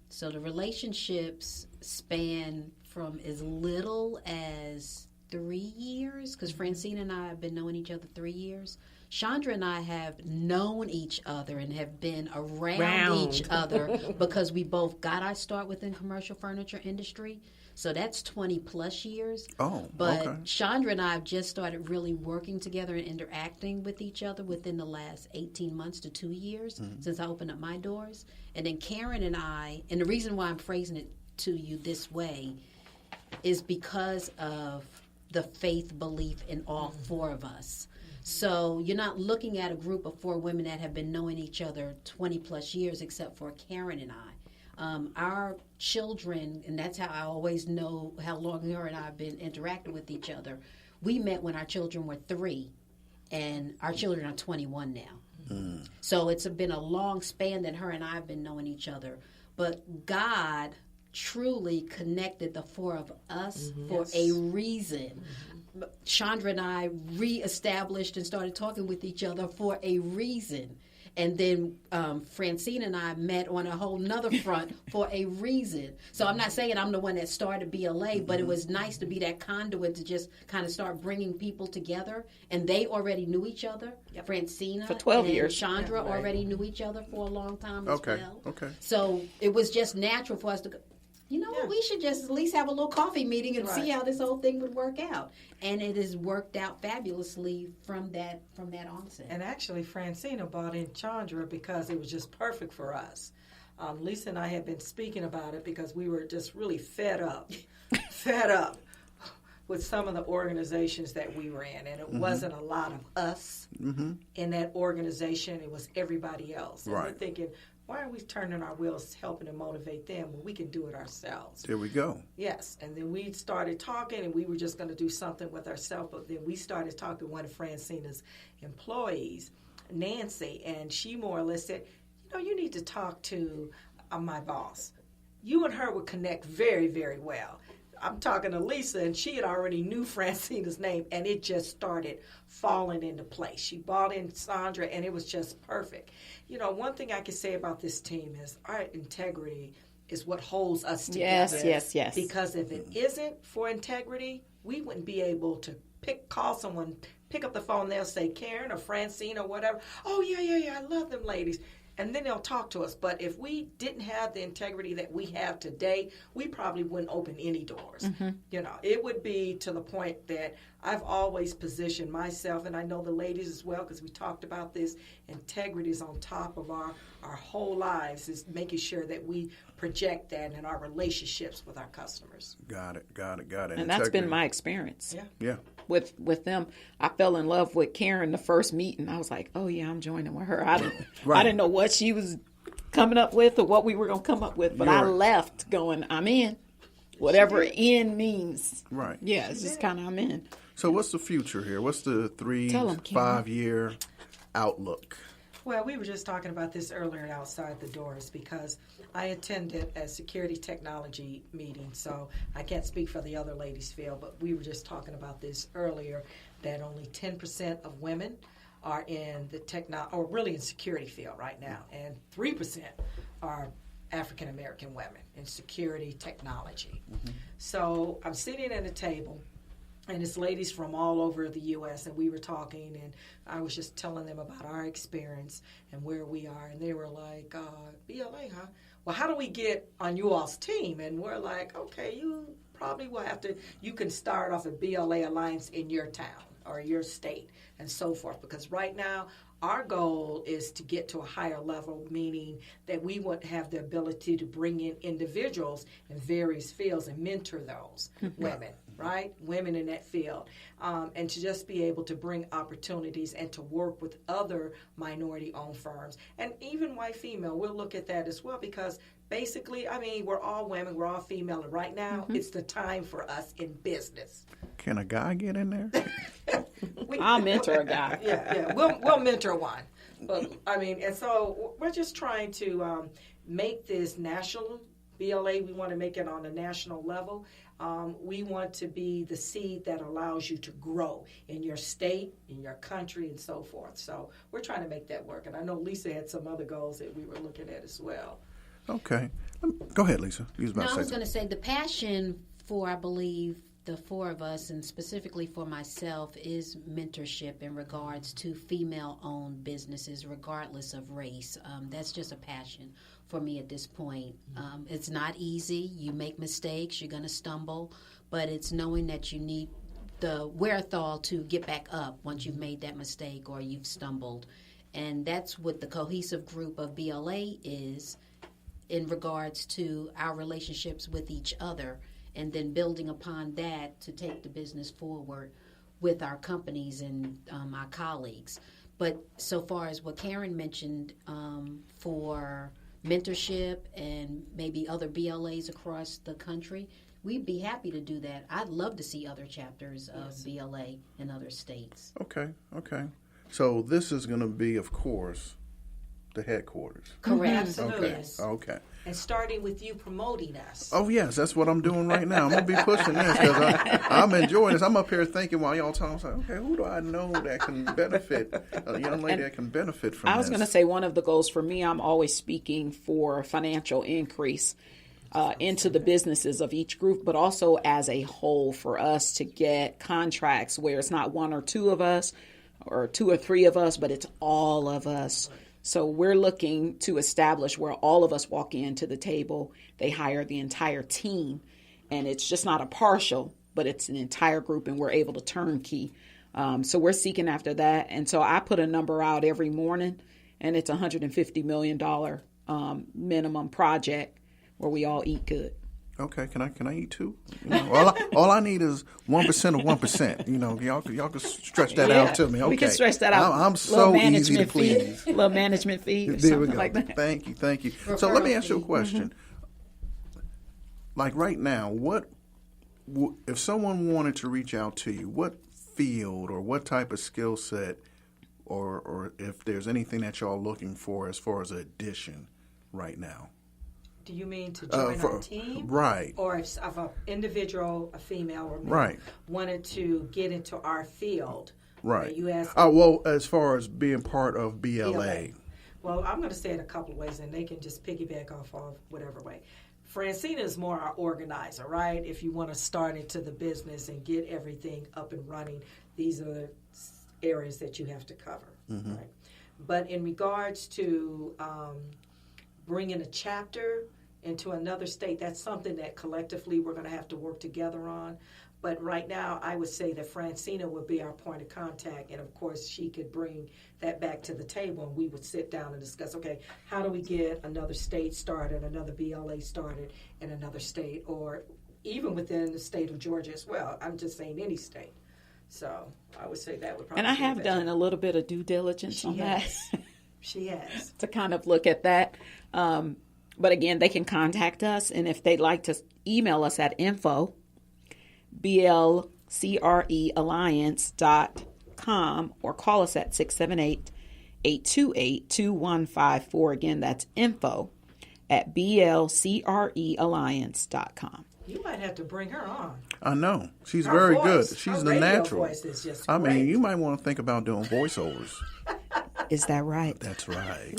So the relationships span from as little as 3 years, because Francina and I have been knowing each other 3 years. Chondra and I have known each other and have been around each other because we both got our start within commercial furniture industry. So that's 20 plus years. But Chondra and I have just started really working together and interacting with each other within the last 18 months to 2 years since I opened up my doors. And then Karen and I, and the reason why I'm phrasing it to you this way is because of the faith belief in all four of us. So you're not looking at a group of four women that have been knowing each other 20 plus years, except for Karen and I. Our children, and that's how I always know how long her and I have been interacting with each other. We met when our children were 3, and our children are 21 now. So it's been a long span that her and I have been knowing each other. But God truly connected the four of us for a reason. Chondra and I reestablished and started talking with each other for a reason. And then Francina and I met on a whole nother front for a reason. So I'm not saying I'm the one that started BLA, but it was nice to be that conduit to just kind of start bringing people together. And they already knew each other. Yep. Francina
for 12
and
years.
Chondra already knew each other for a long time as well.
Okay.
So it was just natural for us to go, you know what, we should just at least have a little coffee meeting and see how this whole thing would work out. And it has worked out fabulously from that onset.
And actually, Francina bought in Chondra because it was just perfect for us. Lisa and I had been speaking about it because we were just really fed up with some of the organizations that we were in. And it wasn't a lot of us in that organization. It was everybody else. And we're thinking, why are we turning our wheels helping to motivate them when we can do it ourselves?
There we go.
Yes, and then we started talking, and we were just going to do something with ourselves, but then we started talking to one of Francina's employees, Nancy, and she more or less said, you need to talk to my boss. You and her would connect very, very well. I'm talking to Lisa, and she had already knew Francina's name, and it just started falling into place. She bought in Sandra, and it was just perfect. One thing I can say about this team is our integrity is what holds us together.
Yes.
Because if it isn't for integrity, we wouldn't be able to call someone, pick up the phone, they'll say Karen or Francine or whatever. Oh, yeah, I love them ladies. And then they'll talk to us. But if we didn't have the integrity that we have today, we probably wouldn't open any doors. It would be to the point that I've always positioned myself, and I know the ladies as well, because we talked about this, integrity is on top of our whole lives, is making sure that we project that in our relationships with our customers.
Got it.
And that's been my experience.
Yeah.
With them. I fell in love with Karen the first meeting. I was like, oh, yeah, I'm joining with her. I didn't know what she was coming up with or what we were going to come up with, but I left going, I'm in. Whatever in means.
Right.
Yeah, it's just kind of I'm in.
So what's the future here? What's the 5-year outlook?
Well, we were just talking about this earlier outside the doors because I attended a security technology meeting, so I can't speak for the other ladies' field, but we were just talking about this earlier, that only 10% of women are in the or really in security field right now, and 3% are African American women in security technology. So I'm sitting at a table, and it's ladies from all over the U.S., and we were talking, and I was just telling them about our experience and where we are, and they were like, BLA, huh? Well, how do we get on you all's team? And we're like, okay, you probably will have to, you can start off a BLA alliance in your town or your state and so forth, because right now, our goal is to get to a higher level, meaning that we would have the ability to bring in individuals in various fields and mentor those women, right? Women in that field. And to just be able to bring opportunities and to work with other minority-owned firms. And even white-female, we'll look at that as well, because basically, I mean, we're all women, we're all female, and right now, it's the time for us in business.
Can a guy get in there?
I'll mentor a guy.
Yeah, we'll mentor one. But I mean, and so we're just trying to make this national BLA. We want to make it on a national level. We want to be the seed that allows you to grow in your state, in your country, and so forth. So we're trying to make that work. And I know Lisa had some other goals that we were looking at as well.
Okay. Go ahead, Lisa.
I was going to say the passion for, I believe, the four of us, and specifically for myself, is mentorship in regards to female-owned businesses, regardless of race. That's just a passion for me at this point. It's not easy. You make mistakes. You're going to stumble. But it's knowing that you need the wherewithal to get back up once you've made that mistake or you've stumbled. And that's what the cohesive group of BLA is in regards to our relationships with each other, and then building upon that to take the business forward with our companies and our colleagues. But so far as what Karen mentioned for mentorship and maybe other BLAs across the country, we'd be happy to do that. I'd love to see other chapters of BLA in other states.
Okay. So this is going to be, of course, the headquarters.
Correct.
Absolutely.
Okay. Okay.
And starting with you promoting us.
Oh, yes, that's what I'm doing right now. I'm going to be pushing this because I'm enjoying this. I'm up here thinking while y'all talking, like, okay, who do I know that can benefit, a young lady that can benefit from this?
I was going to say one of the goals for me, I'm always speaking for financial increase into the businesses of each group, but also as a whole for us to get contracts where it's not one or two of us or two or three of us, but it's all of us. So we're looking to establish where all of us walk into the table. They hire the entire team, and it's just not a partial, but it's an entire group, and we're able to turnkey. So we're seeking after that. And so I put a number out every morning, and it's $150 million minimum project where we all eat good.
Okay, can I eat too? You know, all I need is 1% of 1%. You know, y'all can stretch that out to me. Okay,
we can stretch that out.
I'm so easy to please.
Little management fee, or
there we
something
go.
like that.
Thank you. So let me ask you a question. Like right now, if someone wanted to reach out to you, what field or what type of skill set, or if there's anything that y'all looking for as far as an addition right now?
Do you mean to join our team?
Right.
Or if an individual, a female or male,
right,
wanted to get into our field?
Right.
You asked.
Well, as far as being part of BLA.
Well, I'm going to say it a couple of ways, and they can just piggyback off of whatever way. Francina is more our organizer, right? If you want to start into the business and get everything up and running, these are the areas that you have to cover, right? But in regards to bringing a chapter into another state, that's something that collectively we're going to have to work together on. But right now, I would say that Francina would be our point of contact, and of course, she could bring that back to the table, and we would sit down and discuss, okay, how do we get another state started, another BLA started in another state, or even within the state of Georgia as well. I'm just saying any state. So I would say that would probably
And I
be
have
the
done
best.
a little bit of due diligence on that.
She has.
To kind of look at that. But again, they can contact us, and if they'd like to email us at info@blcrealliance.com or call us at 678-828-2154. Again, that's info@blcrealliance.com.
You might have to bring her on.
I know. She's
Her
very
voice,
good. She's
her
the
radio
natural.
voice is just
I mean,
great.
you might want to think about doing voiceovers.
Is that right?
That's right.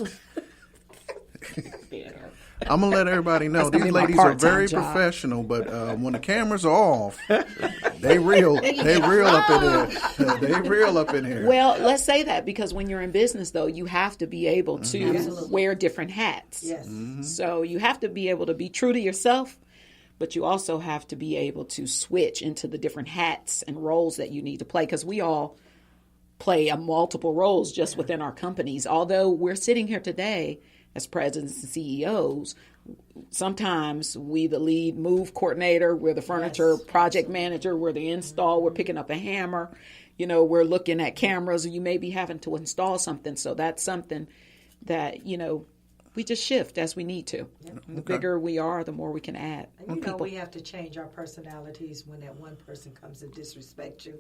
I'm going to let everybody know
That's
these
gonna be my
ladies are very
part-time job.
professional, but when the cameras are off, they real up in here. They real up in here.
Well, let's say that because when you're in business, though, you have to be able to
Absolutely.
wear different hats.
Yes.
So you have to be able to be true to yourself, but you also have to be able to switch into the different hats and roles that you need to play, because we all play multiple roles just within our companies. Although we're sitting here today as presidents and CEOs, sometimes we the lead move coordinator, we're the furniture project manager, we're the install, we're picking up a hammer, we're looking at cameras, or you may be having to install something. So that's something that, we just shift as we need to. The bigger we are, the more we can add.
And we have to change our personalities when that one person comes to disrespect you.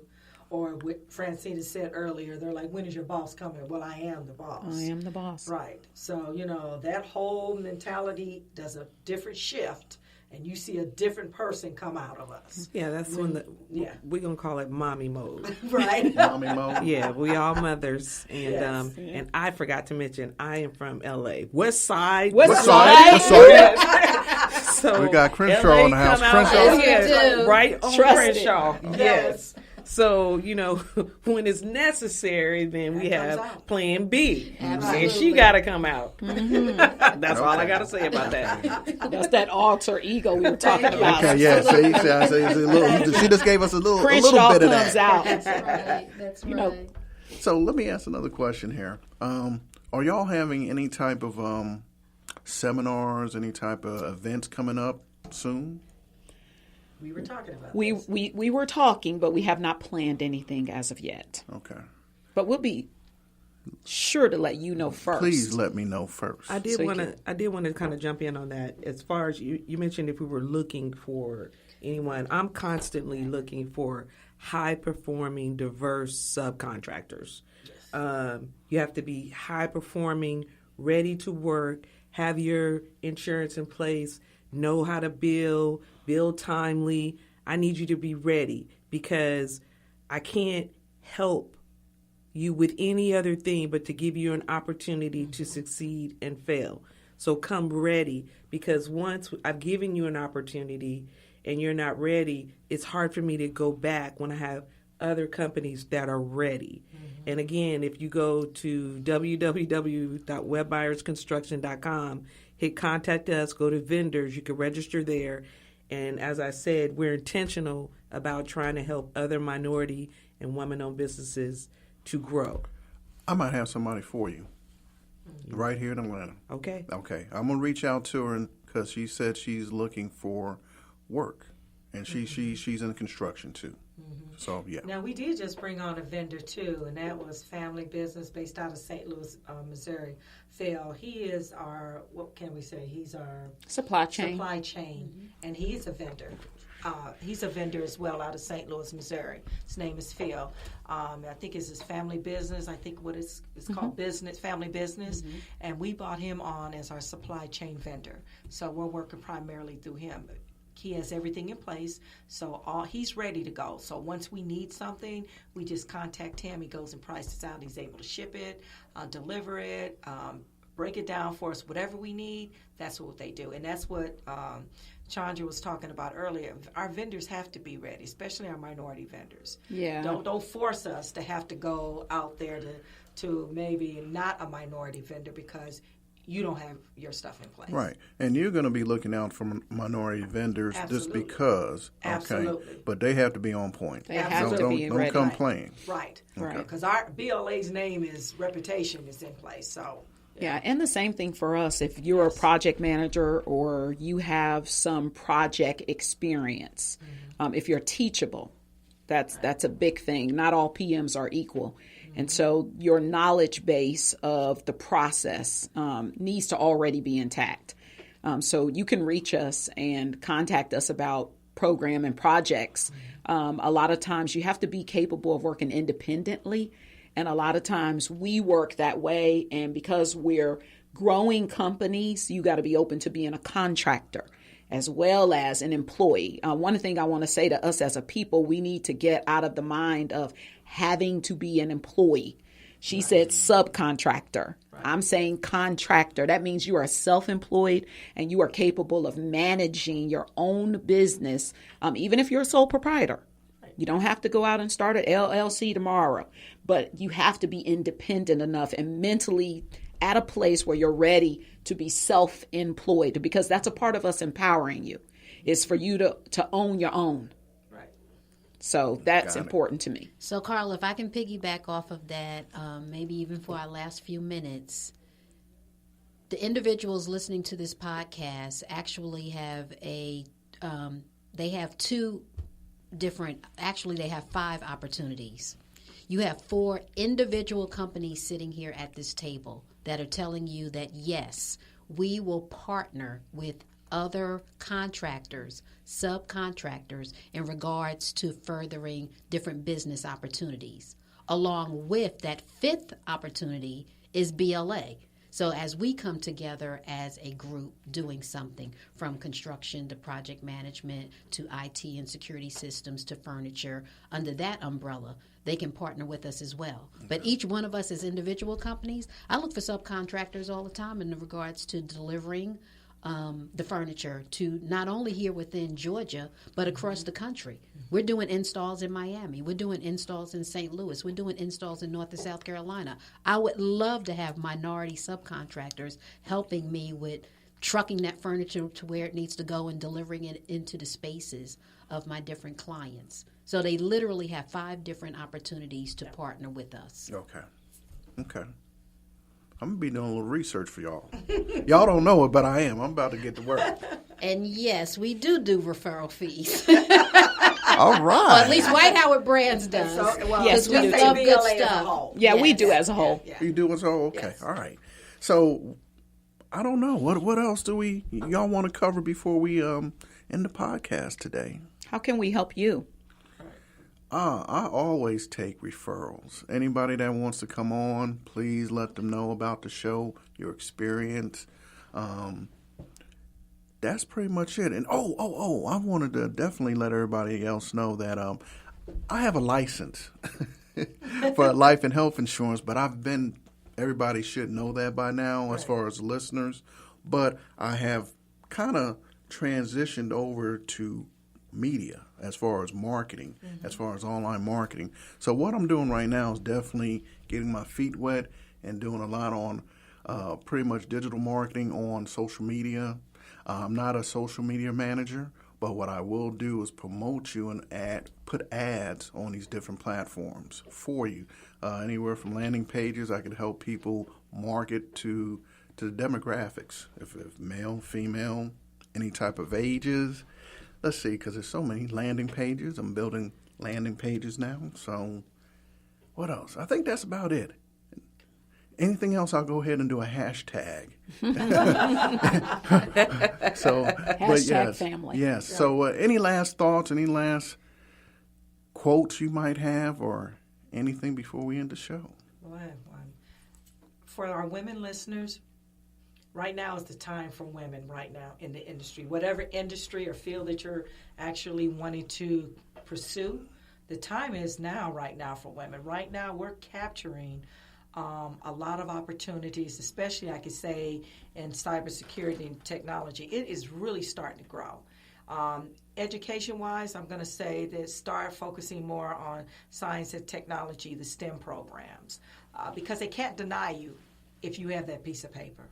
Or what Francina said earlier, they're like, when is your boss coming? Well, I am the boss.
I am the boss.
Right. So, that whole mentality does a different shift, and you see a different person come out of us.
Yeah, that's we're going to call it mommy mode.
Right.
Mommy mode.
Yeah, we all mothers. And
Yes.
and I forgot to mention, I am from LA. West Side.
West side.
So
We got Crenshaw
LA
in the house.
come out-
Crenshaw?
Yes, we do.
Right on
Trust
Crenshaw.
it.
Yes. So, when it's necessary, then we
That comes
have
out.
plan B.
Absolutely.
And she got to come out. That's all I got to say about that.
That's that alter ego we were talking about.
Okay, yeah. See, I say it's a little. She just gave us a little
Crenshaw
bit of
comes
that.
out.
That's right. That's right.
know,
So let me ask another question here. Are y'all having any type of seminars, any type of events coming up soon?
We were talking about
We were talking, but we have not planned anything as of yet.
Okay.
But we'll be sure to let you know first.
Please let me know first.
I did
So you
want to kind of jump in on that. As far as you mentioned, if we were looking for anyone, I'm constantly looking for high performing, diverse subcontractors. You have to be high performing, ready to work, have your insurance in place, know how to bill timely. I need you to be ready because I can't help you with any other thing but to give you an opportunity to succeed and fail. So come ready, because once I've given you an opportunity and you're not ready, it's hard for me to go back when I have other companies that are ready. And again, if you go to www.webmyersconstruction.com, hit contact us, go to vendors, you can register there. And as I said, we're intentional about trying to help other minority and women-owned businesses to grow.
I might have somebody for you right here in Atlanta.
Okay.
Okay. I'm going to reach out to her because she said she's looking for work. And she's in construction, too. So, yeah.
Now, we did just bring on a vendor, too, and that was family business based out of St. Louis, Missouri. Phil, he is our, what can we say? He's our
Supply chain.
And he's a vendor. He's a vendor as well out of St. Louis, Missouri. His name is Phil. I think it's his family business. I think what it's called family business. And we brought him on as our supply chain vendor. So we're working primarily through him. He has everything in place, so he's ready to go. So once we need something, we just contact him. He goes and prices out. He's able to ship it, deliver it, break it down for us. Whatever we need, that's what they do. And that's what Chondra was talking about earlier. Our vendors have to be ready, especially our minority vendors.
Yeah.
Don't force us to have to go out there to maybe not a minority vendor because you don't have your stuff in place.
Right. And you're going to be looking out for minority vendors just because. Okay.
Absolutely.
But they have to be on point.
They have to be ready.
Don't come playing.
Right.
Right.
Because our BLA's name reputation is in place. So.
Yeah, and the same thing for us. If you're a project manager or you have some project experience, if you're teachable, that's a big thing. Not all PMs are equal. And so your knowledge base of the process needs to already be intact. So you can reach us and contact us about program and projects. A lot of times you have to be capable of working independently. And a lot of times we work that way. And because we're growing companies, you got to be open to being a contractor as well as an employee. One thing I want to say to us as a people, we need to get out of the mind of having to be an employee. She said subcontractor. I'm saying contractor. That means you are self-employed and you are capable of managing your own business, even if you're a sole proprietor. You don't have to go out and start an LLC tomorrow, but you have to be independent enough and mentally at a place where you're ready to be self-employed, because that's a part of us empowering you, is for you to own your own.
Right.
So that's important to me.
So, Carl, if I can piggyback off of that, maybe even for our last few minutes, the individuals listening to this podcast actually have they have they have 5 opportunities. You have 4 individual companies sitting here at this table that are telling you that, yes, we will partner with other contractors, subcontractors, in regards to furthering different business opportunities. Along with that 5th opportunity is BLA. So as we come together as a group doing something from construction to project management to IT and security systems to furniture, under that umbrella, they can partner with us as well. Okay. But each one of us as individual companies, I look for subcontractors all the time in regards to delivering the furniture to not only here within Georgia, but across the country. We're doing installs in Miami. We're doing installs in St. Louis. We're doing installs in North and South Carolina. I would love to have minority subcontractors helping me with trucking that furniture to where it needs to go and delivering it into the spaces of my different clients. So they literally have 5 different opportunities to partner with us.
Okay. I'm going to be doing a little research for y'all. Y'all don't know it, but I am. I'm about to get to work.
And yes, we do referral fees.
All right.
Or at least White Howard Brands does.
Yes, we do.
Love good stuff.
Yeah, we do as a whole.
Yeah.
You do as a whole? Okay. Yes. All right. So, I don't know. What else do y'all want to cover before we end the podcast today?
How can we help you?
I always take referrals. Anybody that wants to come on, please let them know about the show, your experience. That's pretty much it. And I wanted to definitely let everybody else know that I have a license for life and health insurance, but everybody should know that by now as far as listeners. But I have kind of transitioned over to media as far as marketing, as far as online marketing. So what I'm doing right now is definitely getting my feet wet and doing a lot on pretty much digital marketing on social media. I'm not a social media manager, but what I will do is promote you and put ads on these different platforms for you. Anywhere from landing pages, I could help people market to the demographics, if male, female, any type of ages. Let's see, because there's so many landing pages. I'm building landing pages now. So what else? I think that's about it. Anything else, I'll go ahead and do a hashtag.
Hashtag family.
Yes. Yeah. So any last thoughts, any last quotes you might have or anything before we end the show?
Well, I have one. For our women listeners, right now is the time for women right now in the industry. Whatever industry or field that you're actually wanting to pursue, the time is now, right now for women. Right now we're capturing a lot of opportunities, especially I could say in cybersecurity and technology. It is really starting to grow. Education-wise, I'm going to say that start focusing more on science and technology, the STEM programs, because they can't deny you if you have that piece of paper.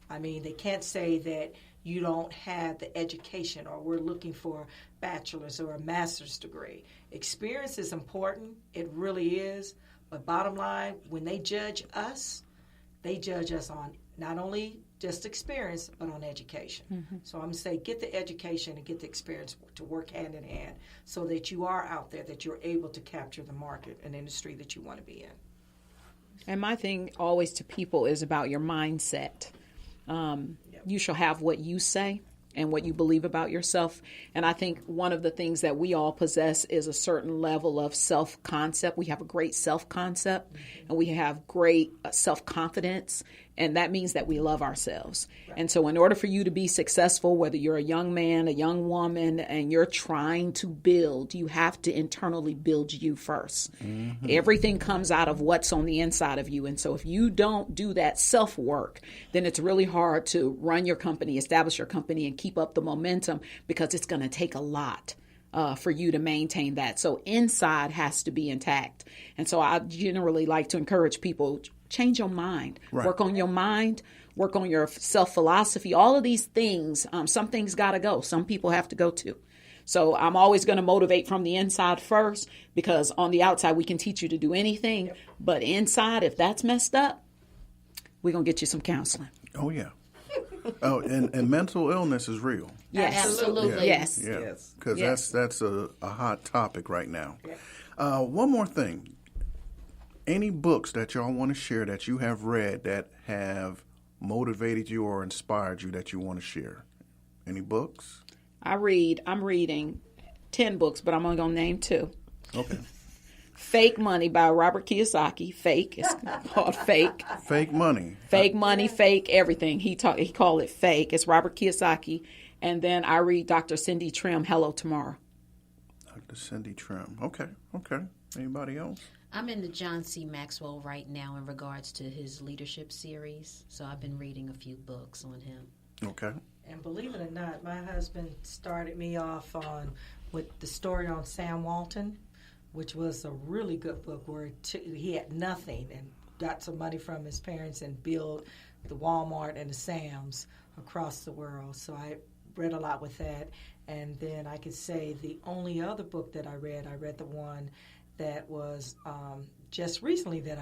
I mean, they can't say that you don't have the education or we're looking for a bachelor's or a master's degree. Experience is important. It really is. But bottom line, when they judge us on not only just experience, but on education. Mm-hmm. So I'm going to say get the education and get the experience to work hand in hand so that you are out there, that you're able to capture the market and industry that you want to be in.
And my thing always to people is about your mindset. You shall have what you say and what you believe about yourself. And I think one of the things that we all possess is a certain level of self-concept. We have a great self-concept and we have great self-confidence. And that means that we love ourselves. Right. And so in order for you to be successful, whether you're a young man, a young woman, and you're trying to build, you have to internally build you first. Mm-hmm. Everything comes out of what's on the inside of you. And so if you don't do that self-work, then it's really hard to run your company, establish your company, and keep up the momentum because it's going to take a lot for you to maintain that. So inside has to be intact. And so I generally like to encourage people, change your mind, right. Work on your mind, work on your self-philosophy, all of these things. Some things got to go. Some people have to go too. So I'm always going to motivate from the inside first because on the outside, we can teach you to do anything. Yep. But inside, if that's messed up, we're going to get you some counseling.
Oh, yeah. Oh, and mental illness is real.
Yes,
absolutely.
Yeah.
Yes,
yes, because that's a hot topic right now.
Yeah.
One more thing: any books that y'all want to share that you have read that have motivated you or inspired you that you want to share? Any books?
I'm reading 10 books, but I'm only going to name 2.
Okay.
Fake Money by Robert Kiyosaki. Fake. It's called Fake.
Fake Money.
Fake money, fake everything. He called it Fake. It's Robert Kiyosaki. And then I read Dr. Cindy Trim, Hello Tomorrow.
Dr. Cindy Trim. Okay. Anybody else?
I'm into John C. Maxwell right now in regards to his leadership series. So I've been reading a few books on him.
Okay.
And believe it or not, my husband started me off with the story on Sam Walton, which was a really good book where he had nothing and got some money from his parents and built the Walmart and the Sam's across the world. So I read a lot with that. And then I could say the only other book that I read the one that was just recently that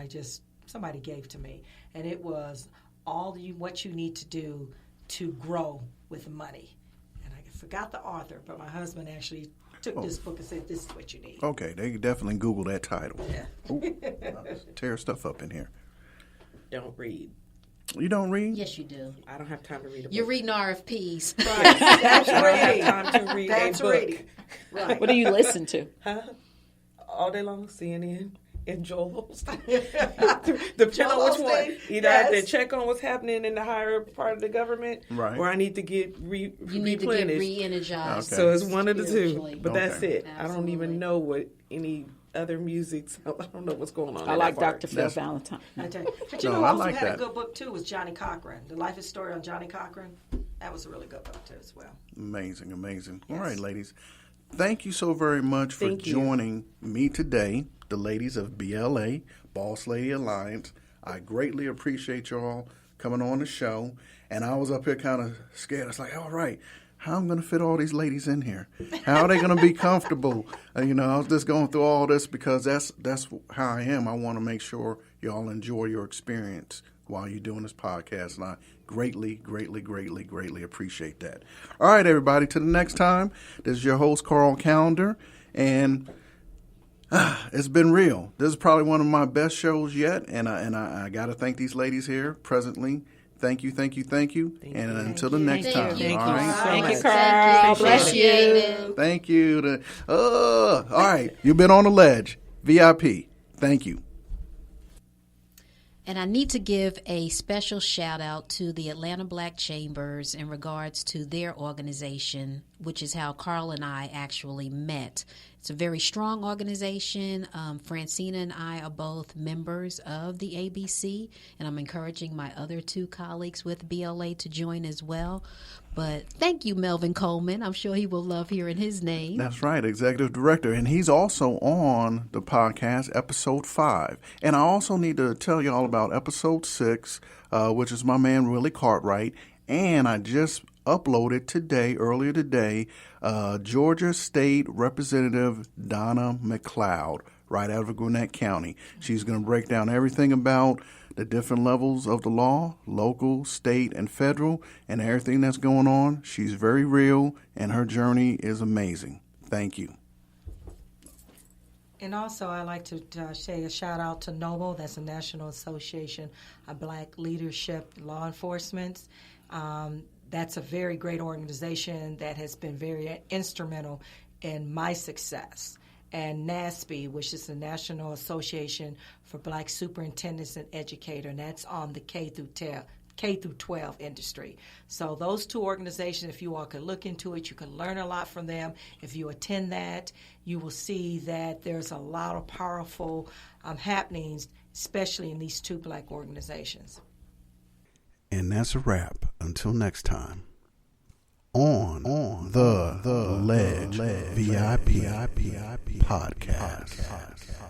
somebody gave to me. And it was what you need to do to grow with money. And I forgot the author, but my husband actually took this book and said, this is what you need.
Okay, they can definitely Google that title.
Yeah.
Ooh, tear stuff up in here.
Don't read.
You don't read?
Yes, you do.
I don't have time to read a book.
You're reading RFPs.
Right. That's reading. I don't have time to read
That's
a book.
reading. Right.
What do you listen to?
Huh? all day long, CNN and Joel Osteen. Depending on which one. Either I have to check on what's happening in the higher part of the government,
right,
or I need to get
you need to get re-energized.
So it's one of the two. But that's it.
Absolutely.
I don't even know what any other music. I don't know what's going on.
I like Dr. Phil Valentine.
But you know, also had a good book too was Johnny Cochran, The Life and Story on Johnny Cochran. That was a really good book too as well.
Amazing.
Yes.
All right, ladies. Thank you so very much for joining me today, the ladies of BLA, Boss Lady Alliance. I greatly appreciate y'all coming on the show. And I was up here kind of scared. I was like, all right, how am I going to fit all these ladies in here? How are they going to be comfortable? I was just going through all this because that's how I am. I want to make sure y'all enjoy your experience while you're doing this podcast. And I greatly appreciate that. All right, everybody, till the next time, this is your host, Carl Calendar, and it's been real. This is probably one of my best shows yet, and I got to thank these ladies here presently. Thank you. And until the next time.
Thank you.
All right?
Thank you, Carl.
Bless you.
Thank you. All right, you've been on the ledge. VIP. Thank you.
And I need to give a special shout out to the Atlanta Black Chambers in regards to their organization, which is how Carl and I actually met. It's a very strong organization. Francina and I are both members of the ABC, and I'm encouraging my other two colleagues with BLA to join as well. But thank you, Melvin Coleman. I'm sure he will love hearing his name.
That's right, Executive Director. And he's also on the podcast, Episode 5. And I also need to tell you all about Episode 6, which is my man, Willie Cartwright. And I just uploaded earlier today, Georgia State Representative Donna McLeod, right out of Gwinnett County. She's going to break down everything about the different levels of the law, local, state, and federal, and everything that's going on. She's very real, and her journey is amazing. Thank you.
And also, I'd like to say a shout out to NOBLE, that's the National Association of Black Leadership Law Enforcement. That's a very great organization that has been very instrumental in my success. And NASB, which is the National Association for Black Superintendents and Educators, and that's on the K through 12 industry. So those two organizations, if you all could look into it, you can learn a lot from them. If you attend that, you will see that there's a lot of powerful happenings, especially in these two black organizations.
And that's a wrap. Until next time. On the Ledge VIP Podcast.